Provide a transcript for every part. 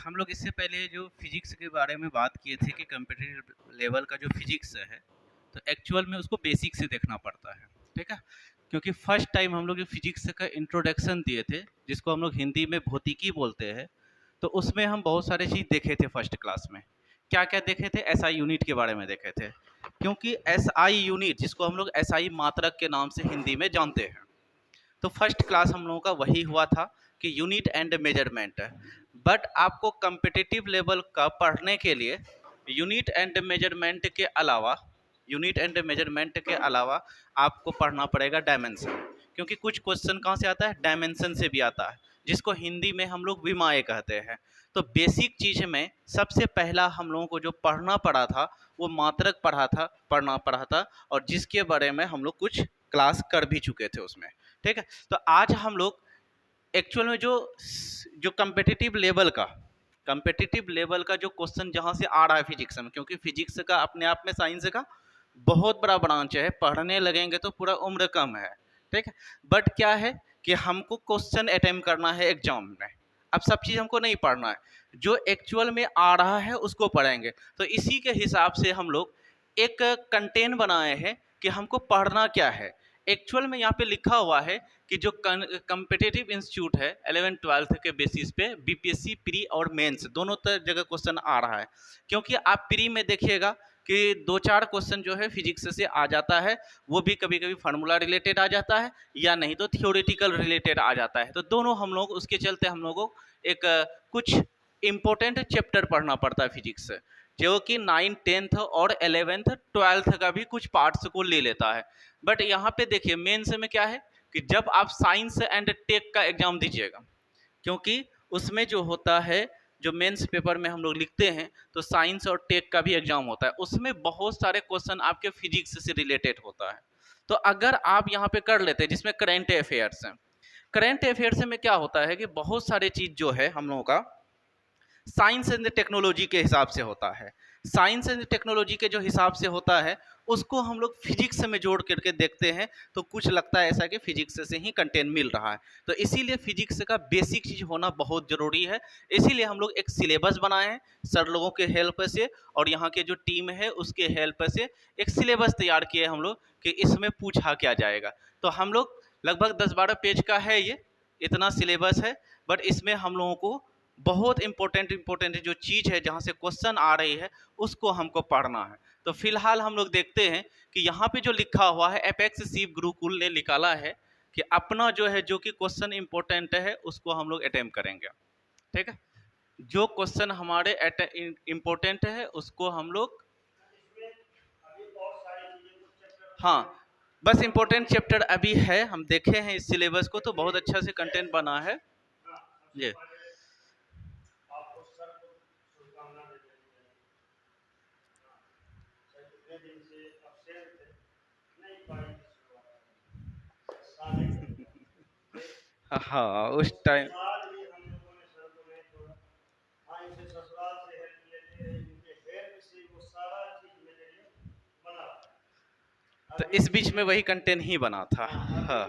हम लोग इससे पहले जो फिजिक्स के बारे में बात किए थे कि कम्पिटिटिव लेवल का जो फिजिक्स है तो एक्चुअल में उसको बेसिक से देखना पड़ता है, ठीक है। क्योंकि फर्स्ट टाइम हम लोग जो फिजिक्स का इंट्रोडक्शन दिए थे, जिसको हम लोग हिंदी में भौतिकी बोलते हैं, तो उसमें हम बहुत सारे चीज़ देखे थे फर्स्ट क्लास में। क्या क्या देखे थे? एसआई यूनिट के बारे में देखे थे। क्योंकि एसआई यूनिट, जिसको हम लोग एसआई मात्रक के नाम से हिंदी में जानते हैं, तो फर्स्ट क्लास हम लोगों का वही हुआ था कि यूनिट एंड मेजरमेंट है। बट आपको कम्पिटिटिव लेवल का पढ़ने के लिए यूनिट एंड मेजरमेंट के अलावा आपको पढ़ना पड़ेगा डायमेंशन। क्योंकि कुछ क्वेश्चन कहाँ से आता है? डायमेंशन से भी आता है, जिसको हिंदी में हम लोग विमाएँ कहते हैं। तो बेसिक चीज़ में सबसे पहला हम लोगों को जो पढ़ना पड़ा था वो मात्रक पढ़ना पड़ा था, और जिसके बारे में हम लोग कुछ क्लास कर भी चुके थे उसमें, ठीक है। तो आज हम लोग एक्चुअल में जो कम्पिटिटिव लेवल का जो क्वेश्चन जहाँ से आ रहा है फिजिक्स में, क्योंकि फिजिक्स का अपने आप में साइंस का बहुत बड़ा ब्रांच है, पढ़ने लगेंगे तो पूरा उम्र कम है, ठीक है। बट क्या है कि हमको क्वेश्चन अटेम्प्ट करना है एग्जाम में। अब सब चीज़ हमको नहीं पढ़ना है, जो एक्चुअल में आ रहा है उसको पढ़ेंगे। तो इसी के हिसाब से हम लोग एक कंटेंट बनाए हैं कि हमको पढ़ना क्या है। एक्चुअल में यहाँ पे लिखा हुआ है कि जो कम्पिटिटिव इंस्टीट्यूट है 11th-12th के बेसिस पे बीपीएससी प्री और मेंस दोनों जगह क्वेश्चन आ रहा है। क्योंकि आप प्री में देखिएगा कि 2-4 क्वेश्चन जो है फिजिक्स से आ जाता है, वो भी कभी कभी फार्मूला रिलेटेड आ जाता है, या नहीं तो थियोरेटिकल रिलेटेड आ जाता है। तो दोनों हम लोग उसके चलते हम लोगों को एक कुछ इम्पोर्टेंट चैप्टर पढ़ना पड़ता है फिजिक्स से, जो कि 9th 10th और 11th 12th का भी कुछ पार्ट्स को ले लेता है। बट यहाँ पे देखिए मेंस में क्या है कि जब आप साइंस एंड टेक का एग्जाम दीजिएगा, क्योंकि उसमें जो होता है, जो मेंस पेपर में हम लोग लिखते हैं, तो साइंस और टेक का भी एग्जाम होता है, उसमें बहुत सारे क्वेश्चन आपके फिजिक्स से रिलेटेड होता है। तो अगर आप यहाँ पे कर लेते हैं जिसमें करेंट अफेयर्स हैं, करेंट अफेयर्स में क्या होता है कि बहुत सारे चीज़ जो है हम लोगों का साइंस एंड टेक्नोलॉजी के हिसाब से होता है। साइंस एंड टेक्नोलॉजी के जो हिसाब से होता है उसको हम लोग फिजिक्स में जोड़ करके देखते हैं, तो कुछ लगता है ऐसा कि फिजिक्स से ही कंटेंट मिल रहा है। तो इसीलिए फिजिक्स का बेसिक चीज़ होना बहुत ज़रूरी है। इसीलिए हम लोग एक सिलेबस बनाए हैं सर लोगों के हेल्प से, और यहाँ के जो टीम है उसके हेल्प से एक सिलेबस तैयार किए हम लोग कि इसमें पूछा क्या जाएगा। तो हम लोग लगभग 10-12 पेज का है ये, इतना सिलेबस है। बट इसमें हम लोगों को बहुत इम्पोर्टेंट जो चीज़ है जहाँ से क्वेश्चन आ रही है उसको हमको पढ़ना है। तो फिलहाल हम लोग देखते हैं कि यहाँ पे जो लिखा हुआ है एपेक्स शिव गुरुकुल ने निकाला है कि अपना जो है जो कि क्वेश्चन इम्पोर्टेंट है उसको हम लोग अटेम्प्ट करेंगे, ठीक है। जो क्वेश्चन हमारे इम्पोर्टेंट है उसको हम लोग, हाँ, बस इम्पोर्टेंट चैप्टर अभी है, हम देखे हैं इस सिलेबस को तो बहुत अच्छा से कंटेंट बना है ये। हाँ उस टाइम तो इस बीच में वही कंटेंट ही बना था। हाँ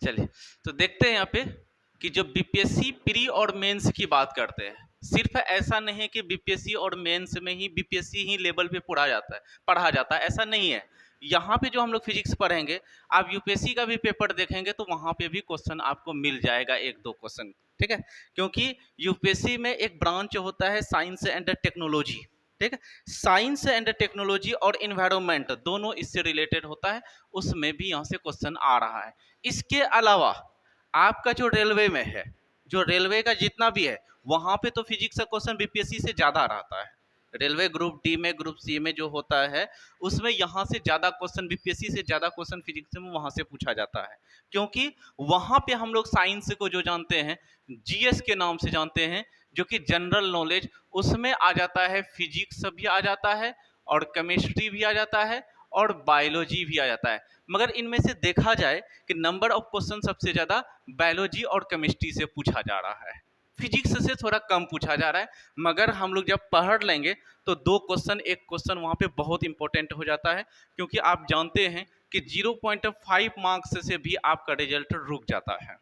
चलिए तो देखते हैं यहाँ पे कि जो बीपीएससी प्री और मेंस की बात करते हैं, सिर्फ ऐसा नहीं है कि बीपीएससी और मेंस में ही बीपीएससी ही लेवल पे पढ़ा जाता है, ऐसा नहीं है। यहाँ पे जो हम लोग फिजिक्स पढ़ेंगे, आप यूपीएससी का भी पेपर देखेंगे तो वहाँ पे भी क्वेश्चन आपको मिल जाएगा, 1-2 क्वेश्चन, ठीक है। क्योंकि यूपीएससी में एक ब्रांच होता है साइंस एंड टेक्नोलॉजी, ठीक है। साइंस एंड टेक्नोलॉजी और इन्वायरमेंट दोनों इससे रिलेटेड होता है, उसमें भी यहाँ से क्वेश्चन आ रहा है। इसके अलावा आपका जो रेलवे में है, जो रेलवे का जितना भी है, वहाँ पे तो फिजिक्स का क्वेश्चन बीपीएससी से ज़्यादा रहता है। रेलवे ग्रुप डी में, ग्रुप सी में जो होता है उसमें यहाँ से ज़्यादा क्वेश्चन, बीपीएससी से ज़्यादा क्वेश्चन फिजिक्स में वहाँ से पूछा जाता है, क्योंकि वहाँ पे हम लोग साइंस को जो जानते हैं जीएस के नाम से जानते हैं, जो कि जनरल नॉलेज, उसमें आ जाता है फिजिक्स भी आ जाता है और केमिस्ट्री भी आ जाता है और बायोलॉजी भी आ जाता है। मगर इनमें से देखा जाए कि नंबर ऑफ क्वेश्चन सबसे ज़्यादा बायोलॉजी और केमिस्ट्री से पूछा जा रहा है, फिजिक्स से थोड़ा कम पूछा जा रहा है। मगर हम लोग जब पढ़ लेंगे तो दो क्वेश्चन, एक क्वेश्चन वहाँ पे बहुत इंपॉर्टेंट हो जाता है, क्योंकि आप जानते हैं कि 0.5 मार्क्स से भी आपका रिजल्ट रुक जाता है।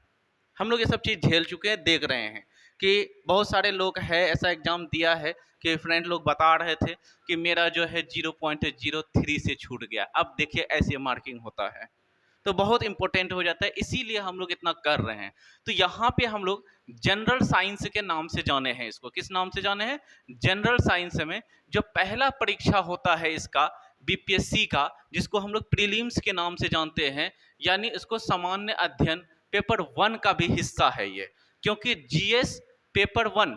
हम लोग ये सब चीज़ झेल चुके हैं, देख रहे हैं कि बहुत सारे लोग है ऐसा एग्जाम दिया है कि फ्रेंड लोग बता रहे थे कि मेरा जो है 0.03 से छूट गया, अब देखिए ऐसे मार्किंग होता है, तो बहुत इंपॉर्टेंट हो जाता है, इसीलिए हम लोग इतना कर रहे हैं। तो यहाँ पे हम लोग जनरल साइंस के नाम से जाने हैं, इसको किस नाम से जाने हैं, जनरल साइंस में जो पहला परीक्षा होता है इसका बीपीएससी का, जिसको हम लोग प्रीलिम्स के नाम से जानते हैं, यानी इसको सामान्य अध्ययन पेपर 1 का भी हिस्सा है ये, क्योंकि जीएस पेपर 1,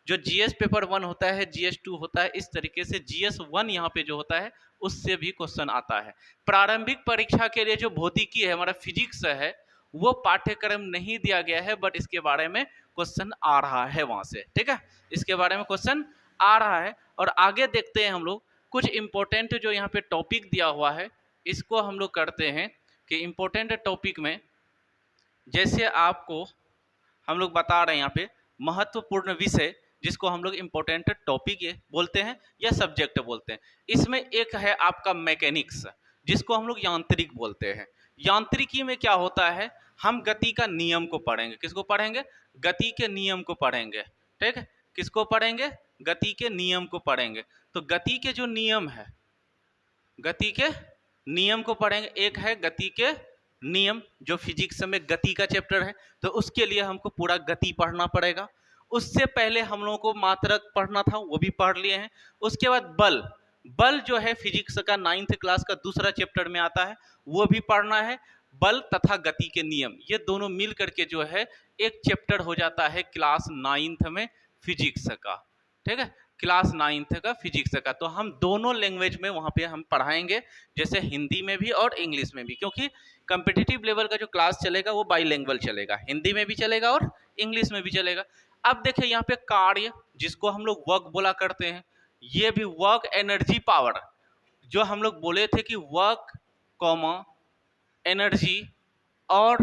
जो जीएस पेपर 1 होता है, जीएस 2 होता है, इस तरीके से जीएस 1 यहाँ पे जो होता है उससे भी क्वेश्चन आता है। प्रारंभिक परीक्षा के लिए जो भौतिकी है, हमारा फिजिक्स है, वो पाठ्यक्रम नहीं दिया गया है, बट इसके बारे में क्वेश्चन आ रहा है वहां से, ठीक है, इसके बारे में क्वेश्चन आ रहा है। और आगे देखते हैं हम लोग कुछ इंपॉर्टेंट जो यहाँ पे टॉपिक दिया हुआ है, इसको हम लोग करते हैं कि इंपॉर्टेंट टॉपिक में जैसे आपको हम लोग बता रहे हैं यहाँ पे महत्वपूर्ण विषय, जिसको हम लोग इंपॉर्टेंट टॉपिक ये बोलते हैं या सब्जेक्ट बोलते हैं। इसमें एक है आपका मैकेनिक्स, जिसको हम लोग यांत्रिक बोलते हैं। यांत्रिकी में क्या होता है, हम गति का नियम को पढ़ेंगे, किसको पढ़ेंगे, गति के नियम को पढ़ेंगे, ठीक है, किसको पढ़ेंगे, गति के नियम को पढ़ेंगे। तो गति के जो नियम है, गति के नियम को पढ़ेंगे। एक है गति के नियम, जो फिजिक्स में गति का चैप्टर है, तो उसके लिए हमको पूरा गति पढ़ना पड़ेगा। उससे पहले हम लोगों को मात्रक पढ़ना था, वो भी पढ़ लिए हैं। उसके बाद बल, बल जो है फिजिक्स का 9th क्लास का दूसरा चैप्टर में आता है, वो भी पढ़ना है। बल तथा गति के नियम, ये दोनों मिल करके जो है एक चैप्टर हो जाता है क्लास 9th में फिजिक्स का, ठीक है, क्लास 9th का फिजिक्स का। तो हम दोनों लैंग्वेज में वहाँ पे हम पढ़ाएंगे, जैसे हिंदी में भी और इंग्लिश में भी, क्योंकि कम्पिटिटिव लेवल का जो क्लास चलेगा वो बाईलैंग्वेज चलेगा, हिंदी में भी चलेगा और इंग्लिश में भी चलेगा। अब देखिए यहाँ पे कार्य, जिसको हम लोग वर्क बोला करते हैं, ये भी वर्क एनर्जी पावर, जो हम लोग बोले थे कि वर्क कॉमा एनर्जी और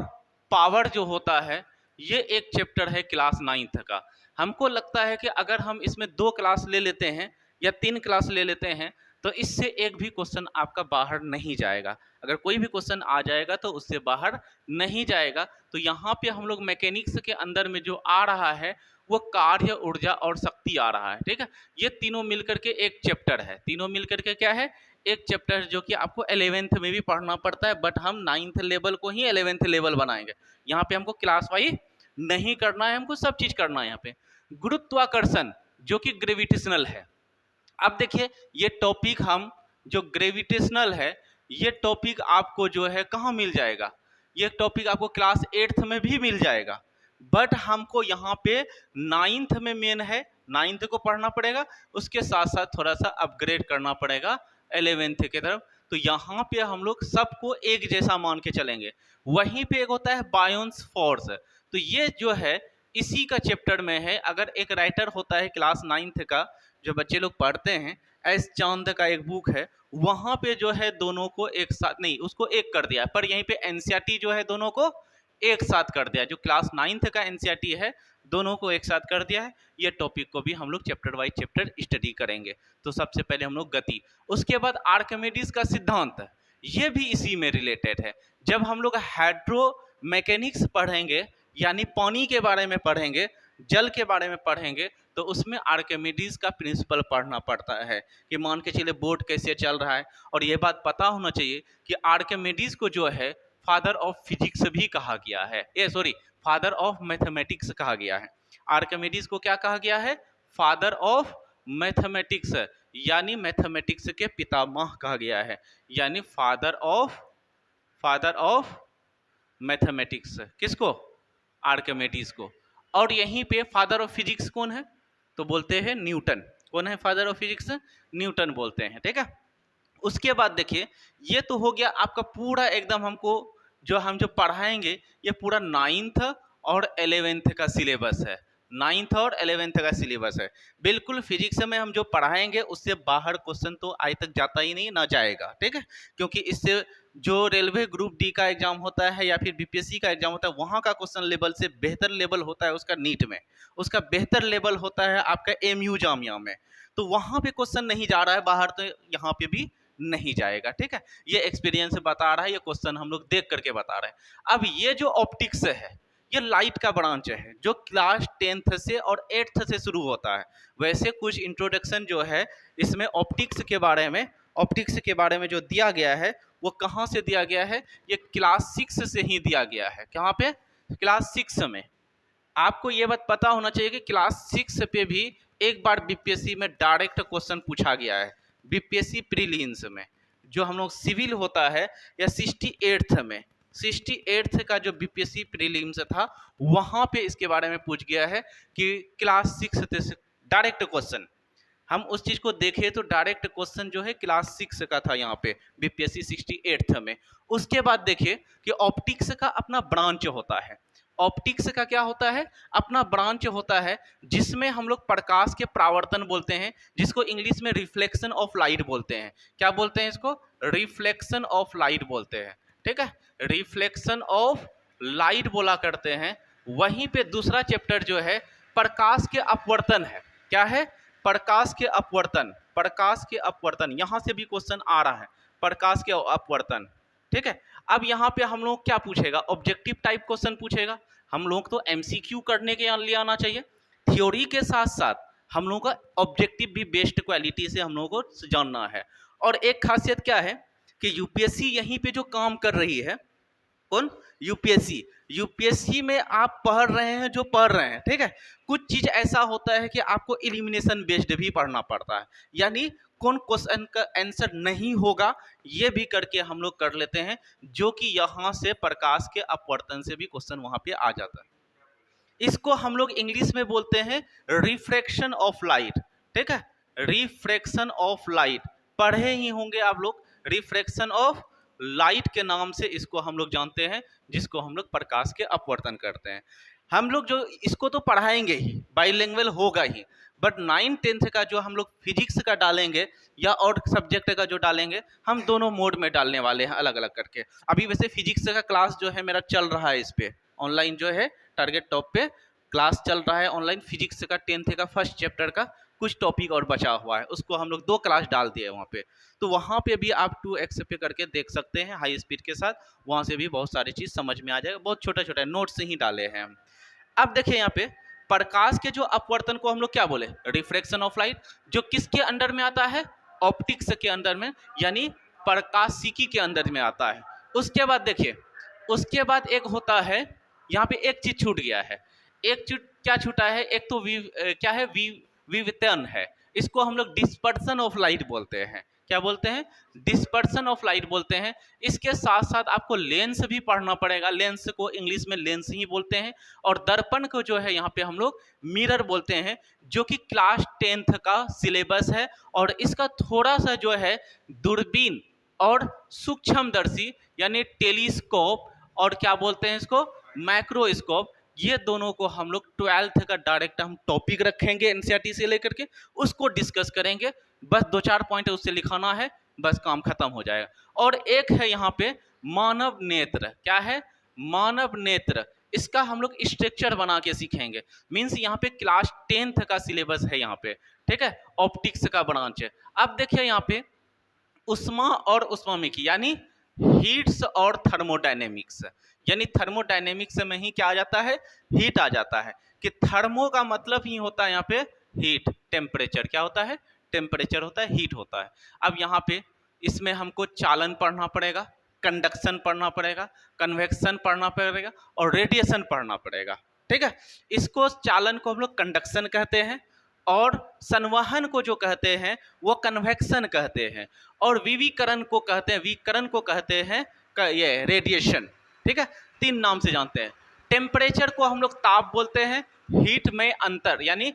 पावर जो होता है, ये एक चैप्टर है क्लास 9th का। हमको लगता है कि अगर हम इसमें 2 क्लास ले लेते हैं या 3 क्लास ले लेते हैं, तो इससे एक भी क्वेश्चन आपका बाहर नहीं जाएगा। अगर कोई भी क्वेश्चन आ जाएगा तो उससे बाहर नहीं जाएगा। तो यहाँ पे हम लोग मैकेनिक्स के अंदर में जो आ रहा है वो कार्य, ऊर्जा और शक्ति आ रहा है, ठीक है। ये तीनों मिलकर के एक चैप्टर है, तीनों मिलकर के क्या है, एक चैप्टर, जो कि आपको 11th में भी पढ़ना पड़ता है, बट हम 9th लेवल को ही 11th लेवल बनाएंगे। यहाँ पे हमको क्लास वाइज नहीं करना है, हमको सब चीज करना है। यहाँ पे गुरुत्वाकर्षण, जो कि ग्रेविटेशनल है। अब देखिए ये टॉपिक, हम जो ग्रेविटेशनल है, ये टॉपिक आपको जो है कहाँ मिल जाएगा, ये टॉपिक आपको क्लास 8th में भी मिल जाएगा, बट हमको यहाँ पे 9th में मेन है, 9th को पढ़ना पड़ेगा, उसके साथ साथ थोड़ा सा अपग्रेड करना पड़ेगा 11th की तरफ। तो यहाँ पे हम लोग सबको एक जैसा मान के चलेंगे। वहीं पे एक होता है बायोन्स फोर्स, तो ये जो है इसी का चैप्टर में है। अगर एक राइटर होता है क्लास 9th का, जो बच्चे लोग पढ़ते हैं, एस चांद का एक बुक है, वहाँ पे जो है दोनों को एक साथ नहीं, उसको एक कर दिया, पर यहीं पे एनसीईआरटी जो है दोनों को एक साथ कर दिया। जो क्लास 9th का एनसीईआरटी है, दोनों को एक साथ कर दिया है। ये टॉपिक को भी हम लोग चैप्टर वाइज चैप्टर स्टडी करेंगे। तो सबसे पहले हम लोग गति, उसके बाद आर्किमिडीज का सिद्धांत, ये भी इसी में रिलेटेड है। जब हम लोग हाइड्रो मैकेनिक्स पढ़ेंगे, यानी पानी के बारे में पढ़ेंगे, जल के बारे में पढ़ेंगे, तो उसमें आर्किमिडीज का प्रिंसिपल पढ़ना पड़ता है कि मान के चलिए बोट कैसे चल रहा है। और ये बात पता होना चाहिए कि आर्किमिडीज को जो है फादर ऑफ फिजिक्स भी कहा गया है, फादर ऑफ मैथमेटिक्स कहा गया है। आर्किमिडीज को क्या कहा गया है, फादर ऑफ मैथमेटिक्स, यानी मैथमेटिक्स के पितामह कहा गया है, यानी फादर ऑफ मैथमेटिक्स किसको, आर्किमिडीज को। और यहीं पे फादर ऑफ फिजिक्स कौन है, तो बोलते हैं न्यूटन। कौन है फादर ऑफ फिजिक्स? न्यूटन बोलते हैं, ठीक है। उसके बाद देखिए, ये तो हो गया आपका पूरा एकदम हमको जो पढ़ाएंगे, ये पूरा 9th और 11th का सिलेबस है। 9th और 11th का सिलेबस है। बिल्कुल फिजिक्स में हम जो पढ़ाएंगे उससे बाहर क्वेश्चन तो आज तक जाता ही नहीं, ना जाएगा, ठीक है। क्योंकि इससे जो रेलवे ग्रुप डी का एग्जाम होता है या फिर बीपीएससी का एग्जाम होता है, वहाँ का क्वेश्चन लेवल से बेहतर लेवल होता है उसका नीट में, उसका बेहतर लेवल होता है आपका एमयू जामिया में। तो वहाँ पे क्वेश्चन नहीं जा रहा है बाहर, तो यहाँ पे भी नहीं जाएगा, ठीक है। ये एक्सपीरियंस बता रहा है, ये क्वेश्चन हम लोग देख करके बता रहे हैं। अब ये जो ऑप्टिक्स है, ये लाइट का ब्रांच है जो क्लास 10th से और 8th से शुरू होता है। वैसे कुछ इंट्रोडक्शन जो है इसमें ऑप्टिक्स के बारे में जो दिया गया है वो कहाँ से दिया गया है? ये क्लास 6 से ही दिया गया है। कहाँ पे? क्लास 6 में। आपको ये बात पता होना चाहिए कि क्लास 6 पे भी एक बार बीपीएससी में डायरेक्ट क्वेश्चन पूछा गया है। बीपीएससी प्रीलिम्स में जो हम लोग सिविल होता है, या 68th में, 68th का जो बीपीएससी प्रीलिम्स था, वहाँ पे इसके बारे में पूछ गया है कि क्लास 6 से डायरेक्ट क्वेश्चन। हम उस चीज़ को देखें तो डायरेक्ट क्वेश्चन जो है क्लास 6 का था यहाँ पे बीपीएससी 68th में। उसके बाद देखिए कि ऑप्टिक्स का अपना ब्रांच होता है। ऑप्टिक्स का क्या होता है? अपना ब्रांच होता है जिसमें हम लोग प्रकाश के परावर्तन बोलते हैं, जिसको इंग्लिश में रिफ्लेक्शन ऑफ लाइट बोलते हैं। क्या बोलते हैं इसको? रिफ्लेक्शन ऑफ लाइट बोलते हैं, ठीक है। रिफ्लेक्शन ऑफ लाइट बोला करते हैं। वहीं पे दूसरा चैप्टर जो है प्रकाश के अपवर्तन है। क्या है? प्रकाश के अपवर्तन। प्रकाश के अपवर्तन, यहाँ से भी क्वेश्चन आ रहा है, प्रकाश के अपवर्तन, ठीक है। अब यहाँ पे हम लोग क्या पूछेगा? ऑब्जेक्टिव टाइप क्वेश्चन पूछेगा। हम लोग तो एमसीक्यू करने के लिए आना चाहिए। थ्योरी के साथ साथ हम लोगों का ऑब्जेक्टिव भी बेस्ट क्वालिटी से हम लोगों को जानना है। और एक खासियत क्या है कि यूपीएससी यहीं पे जो काम कर रही है, कौन? यूपीएससी। यूपीएससी में आप पढ़ रहे हैं जो पढ़ रहे हैं, ठीक है। कुछ चीज ऐसा होता है कि आपको एलिमिनेशन बेस्ड भी पढ़ना पड़ता है, यानी कौन क्वेश्चन का आंसर नहीं होगा ये भी करके हम लोग कर लेते हैं, जो कि यहाँ से प्रकाश के अपवर्तन से भी क्वेश्चन वहाँ पे आ जाता है। इसको हम लोग इंग्लिश में बोलते हैं रिफ्रैक्शन ऑफ लाइट, ठीक है। रिफ्रैक्शन ऑफ लाइट पढ़े ही होंगे आप लोग। रिफ्रैक्शन ऑफ लाइट के नाम से इसको हम लोग जानते हैं, जिसको हम लोग प्रकाश के अपवर्तन करते हैं। हम लोग जो इसको तो पढ़ाएंगे ही, बाइलिंगुअल होगा ही, बट 9th-10th का जो हम लोग फिजिक्स का डालेंगे या और सब्जेक्ट का जो डालेंगे, हम दोनों मोड में डालने वाले हैं अलग अलग करके। अभी वैसे फिजिक्स का क्लास जो है मेरा चल रहा है, इस पे ऑनलाइन जो है टारगेट टॉप पे क्लास चल रहा है ऑनलाइन। फिजिक्स का 10th का फर्स्ट चैप्टर का कुछ टॉपिक और बचा हुआ है, उसको हम लोग 2 क्लास डाल दिए वहाँ पे। तो वहाँ पे भी आप 2x पे करके देख सकते हैं हाई स्पीड के साथ, वहाँ से भी बहुत सारी चीज़ समझ में आ जाएगा। बहुत छोटा छोटा नोट से ही डाले हैं हम। अब देखिए यहाँ पे प्रकाश के जो अपवर्तन को हम लोग क्या बोले? रिफ्रैक्शन ऑफ लाइट, जो किसके अंडर में आता है? ऑप्टिक्स के अंदर में, यानी प्रकाशिकी के अंदर में आता है। उसके बाद देखिए, उसके बाद एक होता है, यहाँ पे एक चीज छूट गया है। एक चीज क्या छूटा है? एक तो क्या है? विवर्तन है। इसको हम लोग डिस्पर्सन ऑफ लाइट बोलते हैं। क्या बोलते हैं? डिस्पर्सन ऑफ लाइट बोलते हैं। इसके साथ साथ आपको लेंस भी पढ़ना पड़ेगा। लेंस को इंग्लिश में लेंस ही बोलते हैं। और दर्पण को जो है यहाँ पे हम लोग मिरर बोलते हैं, जो कि क्लास 10th का सिलेबस है। और इसका थोड़ा सा जो है दूरबीन और सूक्ष्मदर्शी यानी टेलीस्कोप, और क्या बोलते हैं इसको? माइक्रोस्कोप, ये दोनों को हम लोग 12th का डायरेक्ट हम टॉपिक रखेंगे एनसीईआरटी से लेकर के, उसको डिस्कस करेंगे। बस 2-4 पॉइंट उससे लिखाना है, बस काम खत्म हो जाएगा। और एक है यहाँ पे मानव नेत्र। क्या है? मानव नेत्र। इसका हम लोग स्ट्रक्चर बना के सीखेंगे। मीन्स यहाँ पे क्लास 10th का सिलेबस है यहाँ पे, ठीक है। ऑप्टिक्स का ब्रांच है। अब देखिए यहाँ पे उष्मा और उष्मामिकी, यानी हीट्स और थर्मोडायनेमिक्स, यानी थर्मोडायनेमिक्स में ही क्या आ जाता है? हीट आ जाता है। कि थर्मो का मतलब ही होता है यहाँ पे हीट, टेम्परेचर। क्या होता है? टेम्परेचर होता है, हीट होता है। अब यहाँ पे इसमें हमको चालन पढ़ना पड़ेगा, कंडक्शन पढ़ना पड़ेगा, कन्वेक्शन पढ़ना पड़ेगा और रेडिएशन पढ़ना पड़ेगा, ठीक है। इसको चालन को हम लोग कंडक्शन कहते हैं, और संवहन को जो कहते हैं वो कन्वेक्शन कहते हैं, और विविकरण को कहते हैं, विकरण को कहते हैं ये रेडिएशन, ठीक है। 3 नाम से जानते हैं। टेम्परेचर को हम लोग ताप बोलते हैं। हीट में अंतर यानी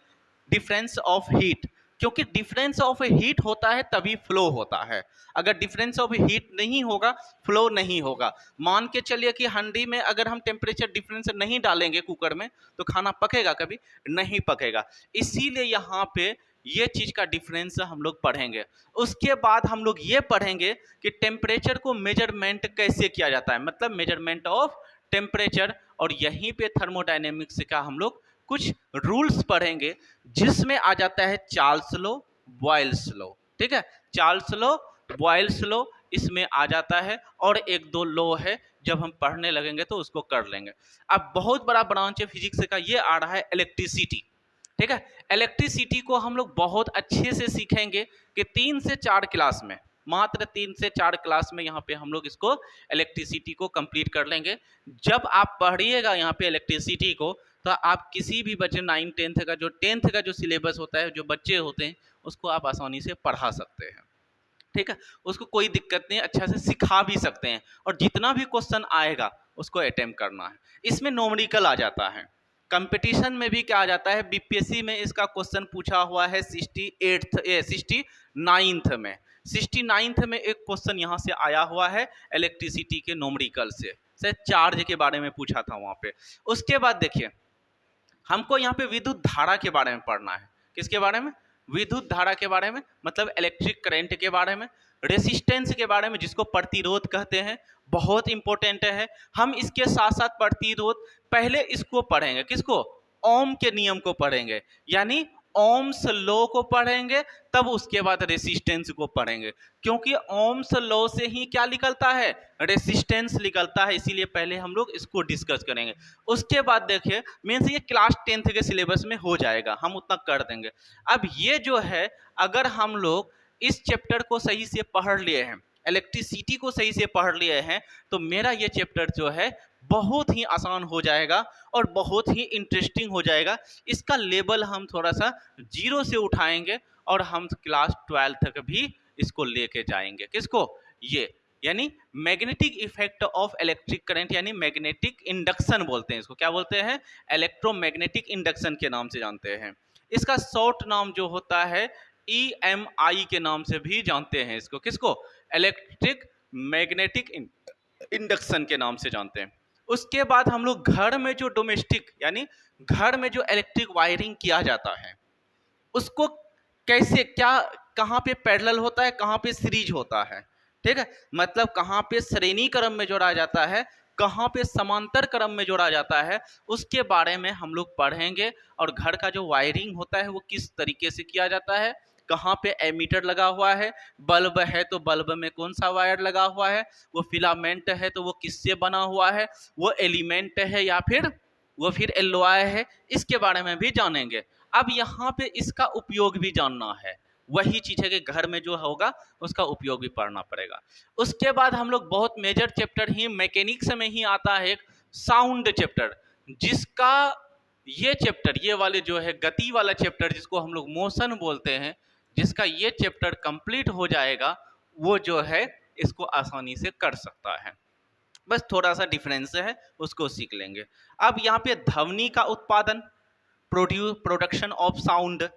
डिफरेंस ऑफ हीट, क्योंकि डिफरेंस ऑफ हीट होता है तभी फ्लो होता है। अगर डिफरेंस ऑफ हीट नहीं होगा, फ्लो नहीं होगा। मान के चलिए कि हांडी में अगर हम टेम्परेचर डिफरेंस नहीं डालेंगे कुकर में, तो खाना पकेगा कभी नहीं पकेगा। इसीलिए यहाँ पे ये चीज का डिफरेंस हम लोग पढ़ेंगे। उसके बाद हम लोग ये पढ़ेंगे कि टेम्परेचर को मेजरमेंट कैसे किया जाता है, मतलब मेजरमेंट ऑफ टेम्परेचर। और यहीं पे थर्मोडायनेमिक्स का हम लोग कुछ रूल्स पढ़ेंगे, जिसमें आ जाता है चार्ल्स लॉ, बॉयल्स लॉ। ठीक है, चार्ल्स लॉ, बॉयल्स लॉ इसमें आ जाता है, और एक दो लॉ है, जब हम पढ़ने लगेंगे तो उसको कर लेंगे। अब बहुत बड़ा ब्रांच है फिजिक्स का, ये आ रहा है इलेक्ट्रिसिटी। ठीक है, इलेक्ट्रिसिटी को हम लोग बहुत अच्छे से सीखेंगे कि 3 से 4 क्लास में, मात्र 3 से 4 क्लास में यहाँ पे हम लोग इसको इलेक्ट्रिसिटी को कंप्लीट कर लेंगे। जब आप पढ़िएगा यहाँ पे इलेक्ट्रिसिटी को, तो आप किसी भी बच्चे 9 10th का जो 10th का जो सिलेबस होता है, जो बच्चे होते हैं, उसको आप आसानी से पढ़ा सकते हैं। ठीक है, उसको कोई दिक्कत नहीं, अच्छा से सिखा भी सकते हैं, और जितना भी क्वेश्चन आएगा उसको अटेम्प्ट करना है। इसमें नोमरिकल आ जाता है। कंपटीशन में भी क्या आ जाता है, बीपीएससी में इसका क्वेश्चन पूछा हुआ है 69th में। 69th में एक क्वेश्चन यहाँ से आया हुआ है इलेक्ट्रिसिटी के नोमरिकल से चार्ज के बारे में पूछा था वहाँ पे। उसके बाद देखिए, हमको यहाँ पे विद्युत धारा के बारे में पढ़ना है। किसके बारे में? विद्युत धारा के बारे में, मतलब इलेक्ट्रिक करंट के बारे में, रेसिस्टेंस के बारे में, जिसको प्रतिरोध कहते हैं, बहुत इंपॉर्टेंट है। हम इसके साथ साथ प्रतिरोध, पहले इसको पढ़ेंगे, किसको? ओम के नियम को पढ़ेंगे, यानी ओम्स लॉ को पढ़ेंगे, तब उसके बाद रेसिस्टेंस को पढ़ेंगे, क्योंकि ओम्स लॉ से ही क्या निकलता है? रेसिस्टेंस निकलता है। इसीलिए पहले हम लोग इसको डिस्कस करेंगे। उसके बाद देखिए, मीन्स ये क्लास 10th के सिलेबस में हो जाएगा, हम उतना कर देंगे। अब ये जो है, अगर हम लोग इस चैप्टर को सही से पढ़ लिए हैं, इलेक्ट्रिसिटी को सही से पढ़ लिए हैं, तो मेरा ये चैप्टर जो है बहुत ही आसान हो जाएगा और बहुत ही इंटरेस्टिंग हो जाएगा। इसका लेवल हम थोड़ा सा 0 से उठाएंगे, और हम क्लास 12 तक भी इसको लेके जाएंगे। किसको? ये, यानी magnetic effect of electric current, यानी मैग्नेटिक इंडक्शन बोलते हैं इसको। क्या बोलते हैं? इलेक्ट्रोमैग्नेटिक इंडक्शन के नाम से जानते हैं। इसका शॉर्ट नाम जो होता है EMI के नाम से भी जानते हैं इसको। किसको? इलेक्ट्रिक मैग्नेटिक इंडक्शन के नाम से जानते हैं। उसके बाद हम लोग घर में जो डोमेस्टिक, यानी घर में जो इलेक्ट्रिक वायरिंग किया जाता है, उसको कैसे, क्या, कहाँ पे पैरेलल होता है, कहाँ पे सीरीज होता है। ठीक है, मतलब कहाँ पे श्रेणी क्रम में जोड़ा जाता है, कहाँ पे समांतर क्रम में जोड़ा जाता है, उसके बारे में हम लोग पढ़ेंगे। और घर का जो वायरिंग होता है वो किस तरीके से किया जाता है, कहाँ पे एमीटर लगा हुआ है, बल्ब है तो बल्ब में कौन सा वायर लगा हुआ है, वो फिलामेंट है तो वो किससे बना हुआ है, वो एलिमेंट है या फिर वो फिर एलॉय है, इसके बारे में भी जानेंगे। अब यहाँ पे इसका उपयोग भी जानना है। वही चीज है कि घर में जो होगा उसका उपयोग भी पढ़ना पड़ेगा। उसके बाद हम लोग बहुत मेजर चैप्टर ही मैकेनिक्स में ही आता है, एक साउंड चैप्टर, जिसका ये चैप्टर, ये वाले जो है गति वाला चैप्टर, जिसको हम लोग मोशन बोलते हैं, जिसका ये चैप्टर कंप्लीट हो जाएगा, वो जो है इसको आसानी से कर सकता है। बस थोड़ा सा डिफरेंस है, उसको सीख लेंगे। अब यहाँ पे ध्वनि का उत्पादन, production of sound,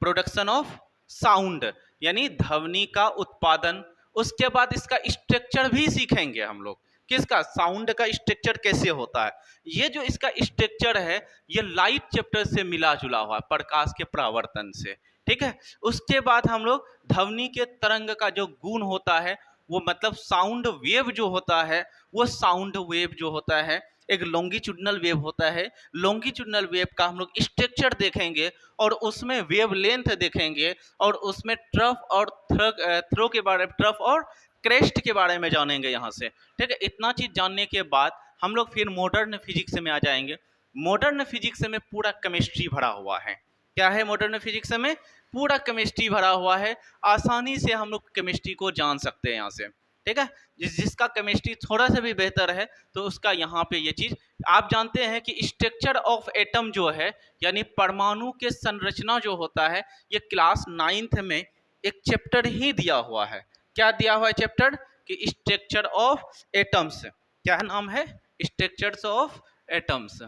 production of sound, यानी ध्वनि का उत्पादन। उसके बाद इसका स्ट्रक्चर भी सीखेंगे हम लोग। किसका? साउंड का स्ट्रक्चर कैसे होता है। ये जो इसका स्ट्रक्चर है, ये लाइट चैप्टर से मिला जुला हुआ है, प्रकाश के परावर्तन से। ठीक है, उसके बाद हम लोग ध्वनि के तरंग का जो गुण होता है, वो मतलब साउंड वेव जो होता है, वो साउंड वेव जो होता है एक लॉन्गिट्यूडनल वेव होता है। लॉन्गिट्यूडनल वेव का हम लोग स्ट्रक्चर देखेंगे, और उसमें वेव लेंथ देखेंगे, और उसमें ट्रफ और थ्रो के बारे में, ट्रफ और क्रेस्ट के बारे में जानेंगे यहाँ से। ठीक है, इतना चीज़ जानने के बाद हम लोग फिर मॉडर्न फिजिक्स में आ जाएंगे। मॉडर्न फिजिक्स में पूरा केमिस्ट्री भरा हुआ है। क्या है मॉडर्न फिजिक्स में? पूरा केमिस्ट्री भरा हुआ है। आसानी से हम लोग केमिस्ट्री को जान सकते हैं यहाँ से। ठीक है, जिसका केमिस्ट्री थोड़ा सा भी बेहतर है, तो उसका यहाँ पे ये चीज़ आप जानते हैं कि स्ट्रक्चर ऑफ एटम जो है, यानी परमाणु के संरचना जो होता है, ये क्लास 9th में एक चैप्टर ही दिया हुआ है। क्या दिया हुआ है चैप्टर? कि स्ट्रक्चर ऑफ एटम्स। क्या नाम है? Structures of atoms.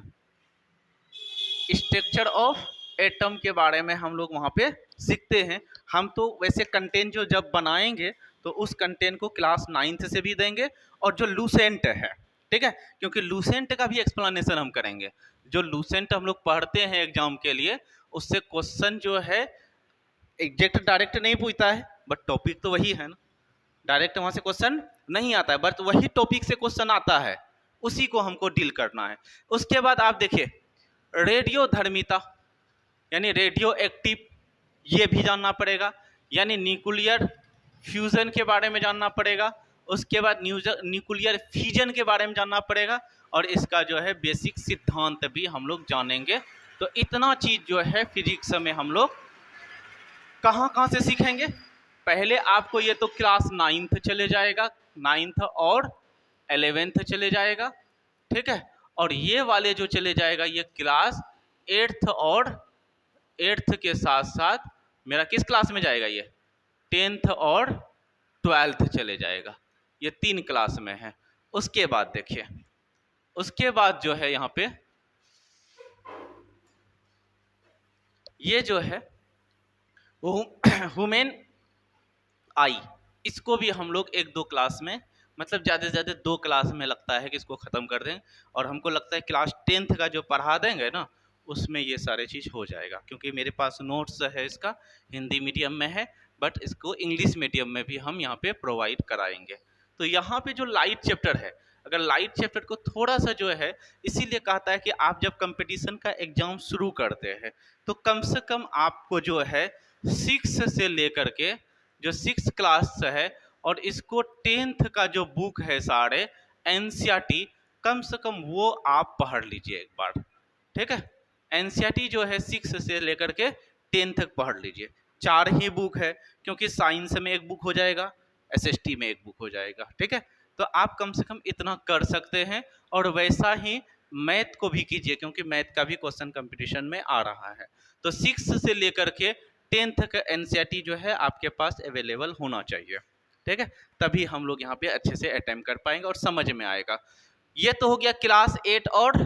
Structure of atom के बारे में हम लोग वहाँ पे सीखते हैं। हम तो वैसे कंटेंट जो जब बनाएंगे तो उस कंटेंट को क्लास 9th से भी देंगे, और जो लूसेंट है, ठीक है, क्योंकि लूसेंट का भी एक्सप्लेनेशन हम करेंगे। जो लूसेंट हम लोग पढ़ते हैं एग्जाम के लिए, उससे क्वेश्चन जो है एग्जैक्ट डायरेक्ट नहीं पूछता है, बट टॉपिक तो वही है ना, डायरेक्ट वहां से क्वेश्चन नहीं आता है, बट वही टॉपिक से क्वेश्चन आता है, उसी को हमको डील करना है। उसके बाद आप देखिए रेडियो धर्मिता यानी रेडियो एक्टिव, ये भी जानना पड़ेगा, यानी न्यूक्लियर फ्यूजन के बारे में जानना पड़ेगा। उसके बाद न्यूक्लियर फिजन के बारे में जानना पड़ेगा, और इसका जो है बेसिक सिद्धांत भी हम लोग जानेंगे। तो इतना चीज जो है फिजिक्स में हम लोग कहाँ कहाँ से सीखेंगे। पहले आपको ये तो क्लास 9th चले जाएगा, 9th और 11th चले जाएगा, ठीक है, और ये वाले जो चले जाएगा ये क्लास 8th और 8th के साथ साथ मेरा किस क्लास में जाएगा, ये 10th और 12th चले जाएगा, ये 3 क्लास में है। उसके बाद देखिए, उसके बाद जो है यहाँ पे ये जो है ह्यूमन आई, इसको भी हम लोग 1-2 क्लास में, मतलब ज़्यादा से ज़्यादा 2 क्लास में लगता है कि इसको ख़त्म कर दें, और हमको लगता है क्लास 10th का जो पढ़ा देंगे ना, उसमें ये सारे चीज़ हो जाएगा, क्योंकि मेरे पास नोट्स है इसका, हिंदी मीडियम में है, बट इसको इंग्लिश मीडियम में भी हम यहाँ पे प्रोवाइड कराएंगे। तो यहाँ पे जो लाइट चैप्टर है, अगर लाइट चैप्टर को थोड़ा सा जो है, इसीलिए कहता है कि आप जब कंपटीशन का एग्ज़ाम शुरू करते हैं तो कम से कम आपको जो है 6 से लेकर के जो 6 क्लास है, और इसको 10th का जो बुक है सारे एनसीईआरटी, कम से कम वो आप पढ़ लीजिए एक बार, ठीक है। एनसीईआरटी जो है 6 से लेकर के 10 तक पढ़ लीजिए, 4 ही बुक है, क्योंकि साइंस में 1 बुक हो जाएगा, एसएसटी में 1 बुक हो जाएगा, ठीक है। तो आप कम से कम इतना कर सकते हैं, और वैसा ही मैथ को भी कीजिए, क्योंकि मैथ का भी क्वेश्चन कंपटीशन में आ रहा है। तो 6 से लेकर के 10th का एनसीईआरटी जो है आपके पास अवेलेबल होना चाहिए, ठीक है, तभी हम लोग यहाँ पे अच्छे से अटेम्प्ट कर पाएंगे और समझ में आएगा। ये तो हो गया क्लास 8 और